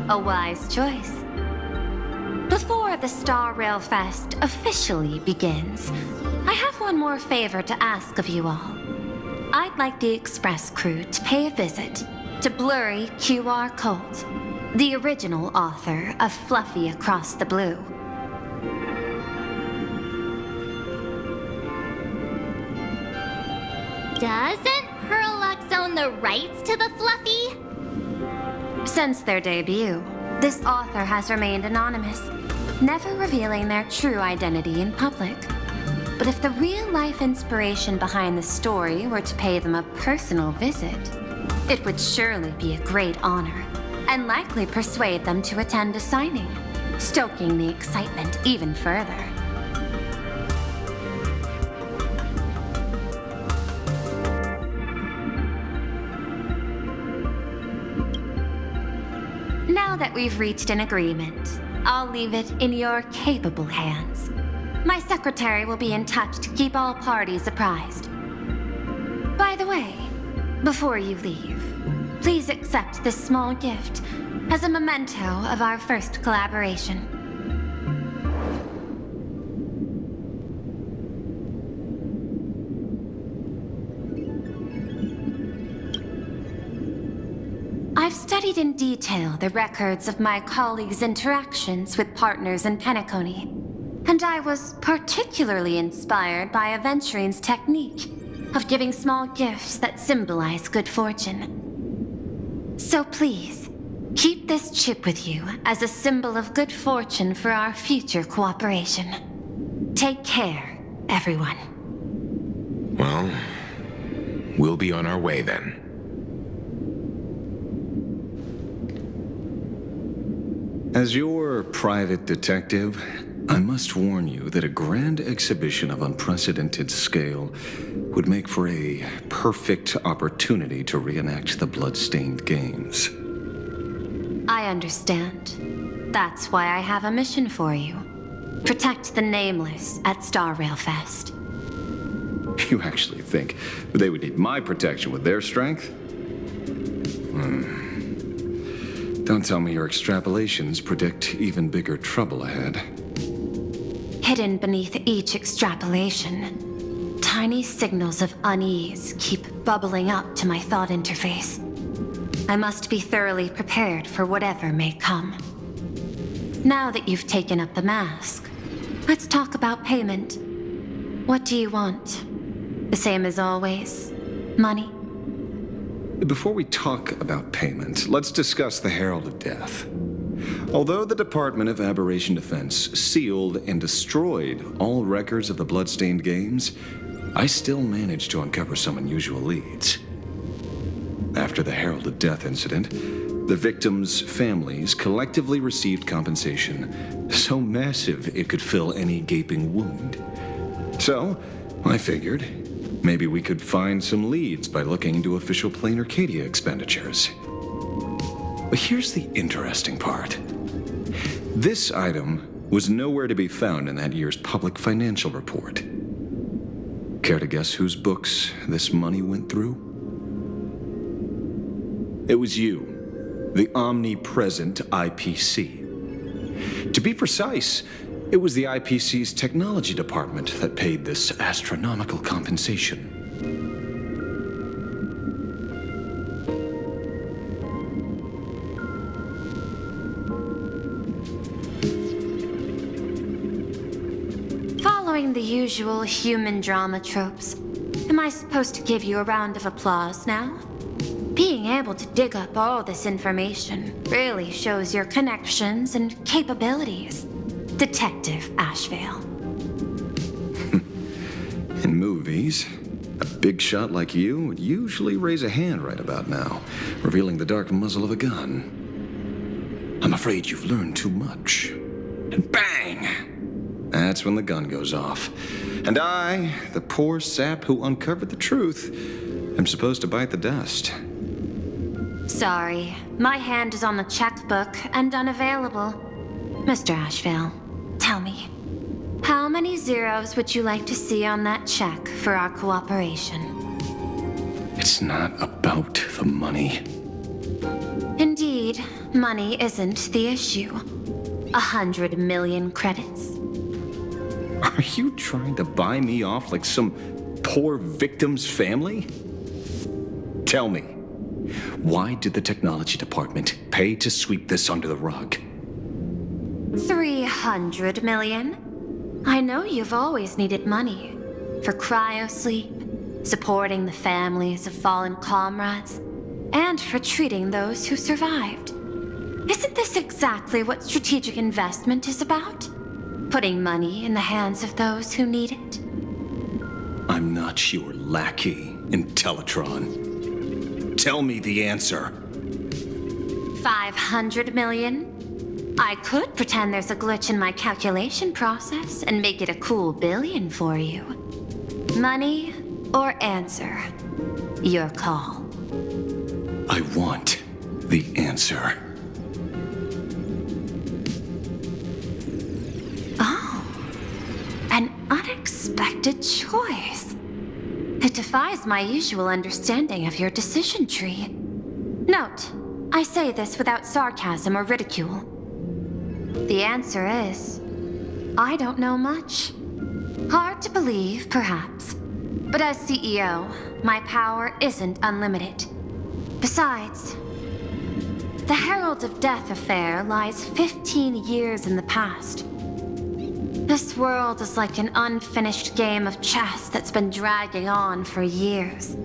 [SPEAKER 13] A wise choice. Before the Star Rail Fest officially begins, I have one more favor to ask of you all. I'd like the Express crew to pay a visit to Blurry QR Colt, the original author of Fluffy Across the Blue.
[SPEAKER 5] Doesn't Perlux own the rights to the Fluffy?
[SPEAKER 13] Since their debut, this author has remained anonymous, never revealing their true identity in public. But if the real-life inspiration behind the story were to pay them a personal visit, it would surely be a great honor, and likely persuade them to attend a signing, stoking the excitement even further. Now that we've reached an agreement, I'll leave it in your capable hands. My secretary will be in touch to keep all parties apprised. By the way, before you leave, please accept this small gift as a memento of our first collaboration. I've studied in detail the records of my colleagues' interactions with partners in Penacony, and I was particularly inspired by Aventurine's technique of giving small gifts that symbolize good fortune. So please, keep this chip with you as a symbol of good fortune for our future cooperation. Take care, everyone.
[SPEAKER 6] Well, we'll be on our way then.
[SPEAKER 16] As your private detective, I must warn you that a grand exhibition of unprecedented scale would make for a perfect opportunity to reenact the blood-stained games.
[SPEAKER 13] I understand. That's why I have a mission for you. Protect the Nameless at Star Rail Fest.
[SPEAKER 16] You actually think they would need my protection with their strength? Don't tell me your extrapolations predict even bigger trouble ahead.
[SPEAKER 13] Hidden beneath each extrapolation, tiny signals of unease keep bubbling up to my thought interface. I must be thoroughly prepared for whatever may come. Now that you've taken up the mask, let's talk about payment. What do you want? The same as always? Money?
[SPEAKER 16] before we talk about payment, let's discuss the Herald of Death. Although the Department of Aberration Defense sealed and destroyed all records of the Bloodstained Games, I still managed to uncover some unusual leads. After the Herald of Death incident, the victims' families collectively received compensation so massive it could fill any gaping wound. So, I figured maybe we could find some leads by looking into official Plain Arcadia expenditures. But here's the interesting part. This item was nowhere to be found in that year's public financial report. Care to guess whose books this money went through? It was you, the omnipresent IPC. To be precise, it was the IPC's technology department that paid this astronomical compensation.
[SPEAKER 13] Following the usual human drama tropes, am I supposed to give you a round of applause now? Being able to dig up all this information really shows your connections and capabilities, Detective Ashvale.
[SPEAKER 16] In movies, a big shot like you would usually raise a hand right about now, revealing the dark muzzle of a gun. I'm afraid you've learned too much. And bang! That's when the gun goes off. And I, the poor sap who uncovered the truth, am supposed to bite the dust.
[SPEAKER 13] Sorry, my hand is on the checkbook and unavailable. Mr. Ashvale, tell me, how many zeros would you like to see on that check for our cooperation?
[SPEAKER 16] It's not about the money.
[SPEAKER 13] Indeed, money isn't the issue. 100 million credits.
[SPEAKER 16] Are you trying to buy me off like some poor victim's family? Tell me, why did the technology department pay to sweep this under the rug?
[SPEAKER 13] 300 million? I know you've always needed money. For cryosleep, supporting the families of fallen comrades, and for treating those who survived. Isn't this exactly what strategic investment is about? Putting money in the hands of those who need it?
[SPEAKER 16] I'm not your lackey, Intellitron. Tell me the answer.
[SPEAKER 13] 500 million? I could pretend there's a glitch in my calculation process and make it a cool billion for you. Money or answer? Your call.
[SPEAKER 16] I want the answer.
[SPEAKER 13] Oh, an unexpected choice. It defies my usual understanding of your decision tree. Note, I say this without sarcasm or ridicule. The answer is, I don't know much. Hard to believe, perhaps. But as CEO, my power isn't unlimited. Besides, the Herald of Death affair lies 15 years in the past. This world is like an unfinished game of chess that's been dragging on for years.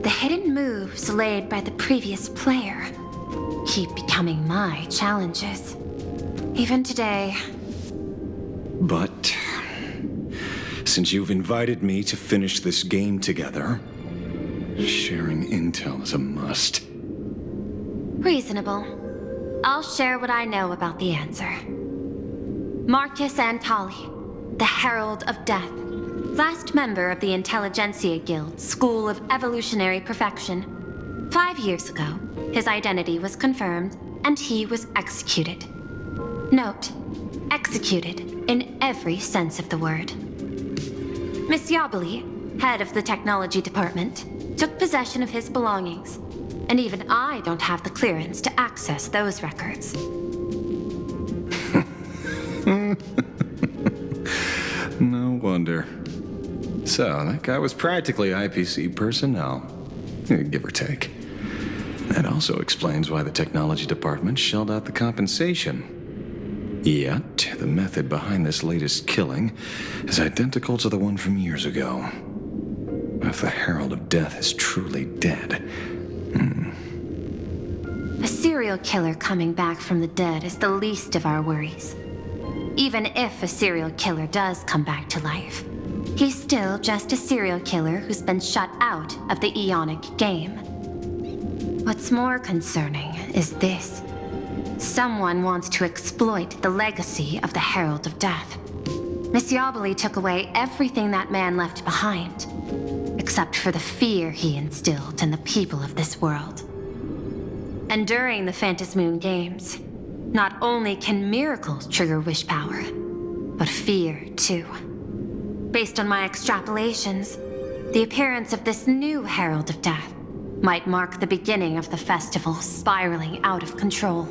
[SPEAKER 13] The hidden moves laid by the previous player keep becoming my challenges. Even today.
[SPEAKER 16] But since you've invited me to finish this game together, sharing intel is a must.
[SPEAKER 13] Reasonable. I'll share what I know about the answer. Marcus Antali, the Herald of Death, last member of the Intelligentsia Guild School of Evolutionary Perfection. 5 years ago, his identity was confirmed, and he was executed. Note, executed in every sense of the word. Miss Yabali, head of the technology department, took possession of his belongings, and even I don't have the clearance to access those records.
[SPEAKER 16] No wonder. So, that guy was practically IPC personnel, give or take. That also explains why the technology department shelled out the compensation. Yet, the method behind this latest killing is identical to the one from years ago. If the Herald of Death is truly dead,
[SPEAKER 13] serial killer coming back from the dead is the least of our worries. Even if a serial killer does come back to life, he's still just a serial killer who's been shut out of the Ionic game. What's more concerning is this. Someone wants to exploit the legacy of the Herald of Death. Miss Yobeli took away everything that man left behind, except for the fear he instilled in the people of this world. And during the Phantasmoon Games, not only can miracles trigger wish power, but fear too. Based on my extrapolations, the appearance of this new Herald of Death might mark the beginning of the festival spiraling out of control.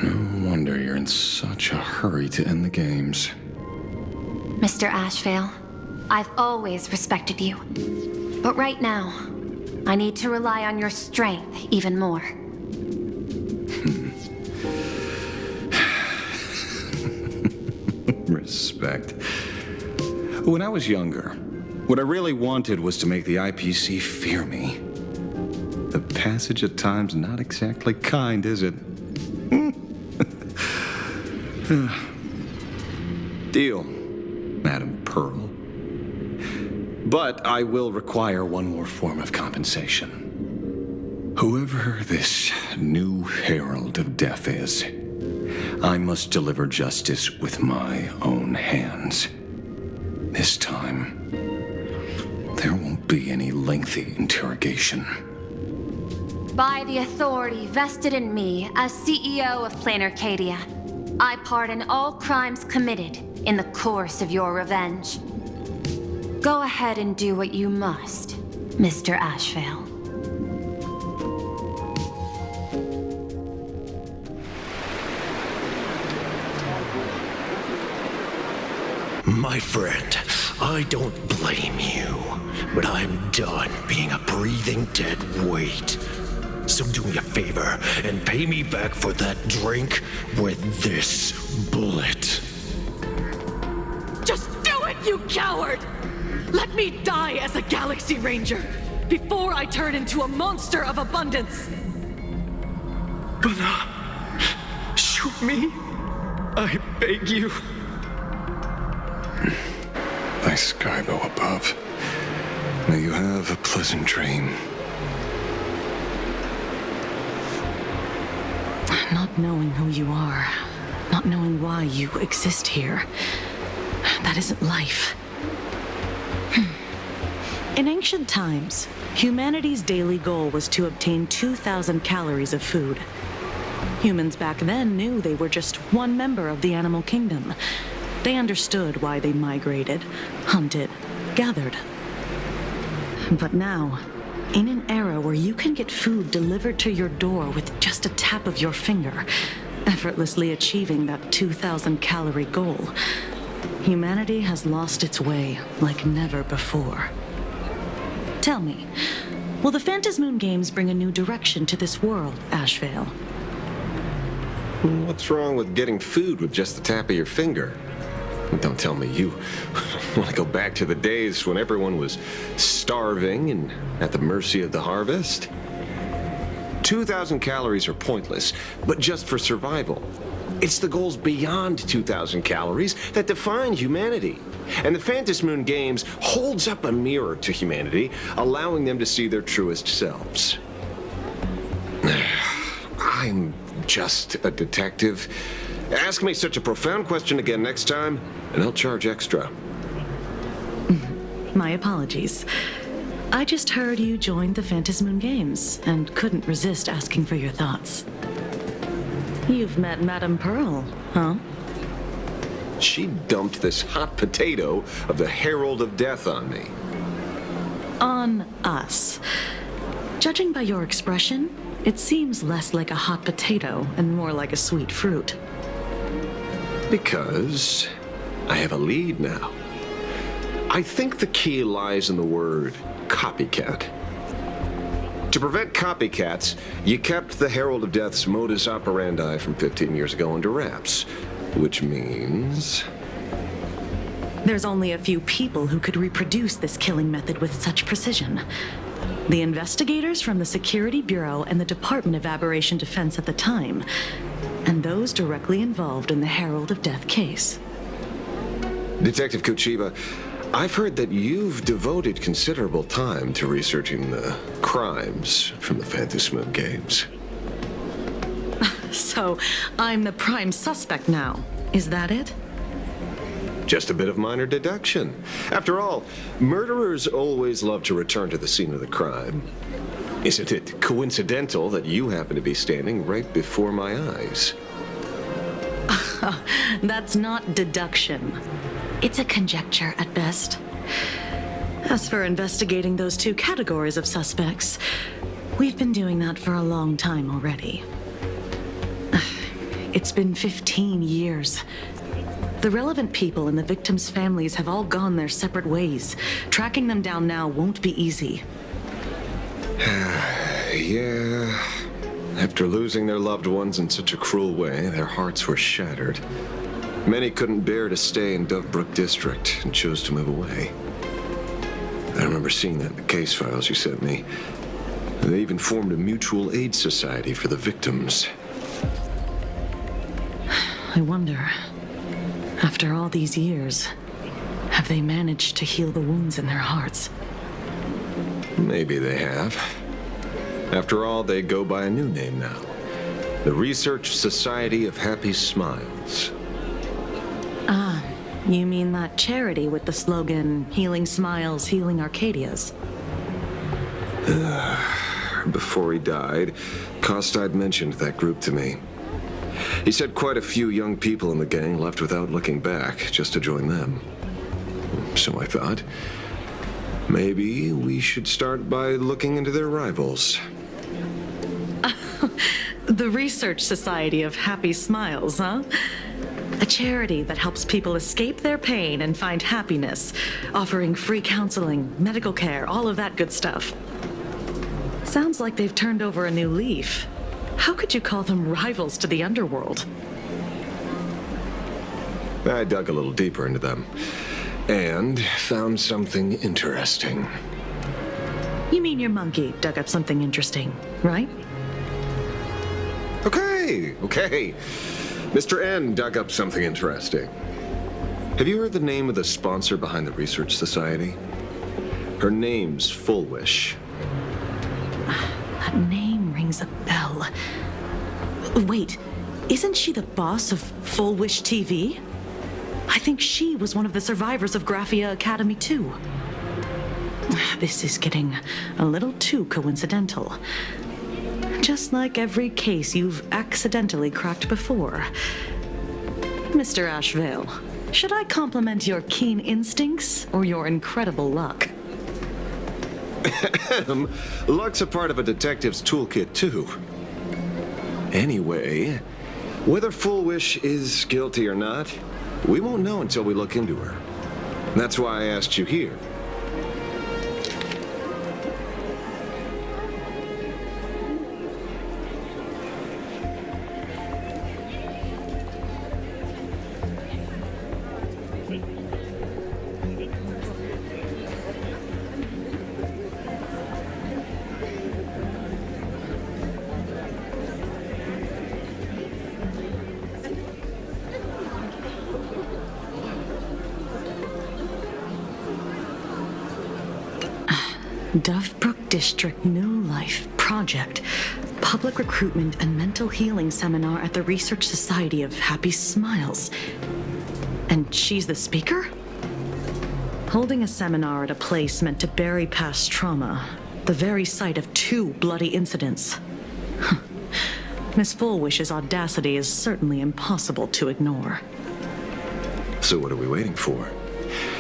[SPEAKER 16] No wonder you're in such a hurry to end the games.
[SPEAKER 13] Mr. Ashvale, I've always respected you. But right now, I need to rely on your strength even more.
[SPEAKER 16] Respect. When I was younger, what I really wanted was to make the IPC fear me. The passage at times not exactly kind, is it? Deal, Madam Pearl. But I will require one more form of compensation. Whoever this new Herald of Death is, I must deliver justice with my own hands. This time, there won't be any lengthy interrogation.
[SPEAKER 13] By the authority vested in me as CEO of Plain Arcadia, I pardon all crimes committed in the course of your revenge. Go ahead and do what you must, Mr. Ashvale.
[SPEAKER 17] My friend, I don't blame you, but I'm done being a breathing dead weight. So do me a favor and pay me back for that drink with this bullet.
[SPEAKER 18] Just do it, you coward! Let me die as a Galaxy Ranger before I turn into a monster of abundance!
[SPEAKER 10] But, shoot me. I beg you.
[SPEAKER 16] Thy Skybo above. May you have a pleasant dream.
[SPEAKER 18] Not knowing who you are, not knowing why you exist here, that isn't life. In ancient times, humanity's daily goal was to obtain 2,000 calories of food. Humans back then knew they were just one member of the animal kingdom. They understood why they migrated, hunted, gathered. But now, in an era where you can get food delivered to your door with just a tap of your finger, effortlessly achieving that 2,000 calorie goal, humanity has lost its way like never before. Tell me, will the Phantasmoon Games bring a new direction to this world, Ashvale?
[SPEAKER 19] What's wrong with getting food with just the tap of your finger? Don't tell me you want to go back to the days when everyone was starving and at the mercy of the harvest? 2,000 calories are pointless, but just for survival. It's the goals beyond 2,000 calories that define humanity. And the Phantasmoon Games holds up a mirror to humanity, allowing them to see their truest selves. I'm just a detective. Ask me such a profound question again next time, and I'll charge extra.
[SPEAKER 18] My apologies. I just heard you joined the Phantasmoon Games and couldn't resist asking for your thoughts. You've met Madame Pearl, huh?
[SPEAKER 19] She dumped this hot potato of the Herald of Death on me.
[SPEAKER 18] On us. Judging by your expression, it seems less like a hot potato and more like a sweet fruit.
[SPEAKER 19] Because I have a lead now. I think the key lies in the word copycat. To prevent copycats, you kept the Herald of Death's modus operandi from 15 years ago under wraps, which means...
[SPEAKER 18] There's only a few people who could reproduce this killing method with such precision. The investigators from the Security Bureau and the Department of Aberration Defense at the time, and those directly involved in the Herald of Death case.
[SPEAKER 19] Detective Kuchiba, I've heard that you've devoted considerable time to researching the crimes from the Phantom Moon games.
[SPEAKER 18] So, I'm the prime suspect now. Is that it?
[SPEAKER 19] Just a bit of minor deduction. After all, murderers always love to return to the scene of the crime. Isn't it coincidental that you happen to be standing right before my eyes?
[SPEAKER 18] That's not deduction. It's a conjecture at best. As for investigating those two categories of suspects, we've been doing that for a long time already. It's been 15 years. The relevant people and the victims' families have all gone their separate ways. Tracking them down now won't be easy.
[SPEAKER 19] Yeah. After losing their loved ones in such a cruel way, their hearts were shattered. Many couldn't bear to stay in Daybreak District and chose to move away. I remember seeing that in the case files you sent me. They even formed a mutual aid society for the victims.
[SPEAKER 18] I wonder, after all these years, have they managed to heal the wounds in their hearts?
[SPEAKER 19] Maybe they have. After all, they go by a new name now. The Research Society of Happy Smiles.
[SPEAKER 18] Ah, you mean that charity with the slogan, Healing Smiles, Healing Arcadias?
[SPEAKER 19] Before he died, Kostad mentioned that group to me. He said quite a few young people in the gang left without looking back, just to join them. So I thought, maybe we should start by looking into their rivals.
[SPEAKER 18] The Research Society of Happy Smiles, huh? A charity that helps people escape their pain and find happiness, offering free counseling, medical care, all of that good stuff. Sounds like they've turned over a new leaf. How could you call them rivals to the underworld?
[SPEAKER 19] I dug a little deeper into them, and found something interesting.
[SPEAKER 18] You mean your monkey dug up something interesting, right?
[SPEAKER 19] Okay. Mr. N dug up something interesting. Have you heard the name of the sponsor behind the Research Society? Her name's Full Wish.
[SPEAKER 18] That name rings a bell. Wait, isn't she the boss of Full Wish TV? I think she was one of the survivors of Graphia Academy too. This is getting a little too coincidental. Just like every case you've accidentally cracked before. Mr. Ashvale, should I compliment your keen instincts or your incredible luck?
[SPEAKER 19] Luck's a part of a detective's toolkit, too. Anyway, whether Full Wish is guilty or not, we won't know until we look into her. That's why I asked you here.
[SPEAKER 18] Dovebrook District New Life Project, Public Recruitment and Mental Healing Seminar at the Research Society of Happy Smiles. And she's the speaker? Holding a seminar at a place meant to bury past trauma, the very site of 2 bloody incidents. Miss Fullwish's audacity is certainly impossible to ignore.
[SPEAKER 19] So what are we waiting for?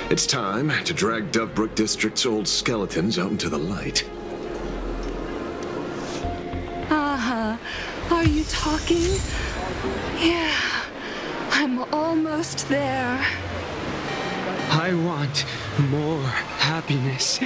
[SPEAKER 19] It's time to drag Dovebrook District's old skeletons out into the light.
[SPEAKER 20] Are you talking? Yeah, I'm almost there.
[SPEAKER 10] I want more happiness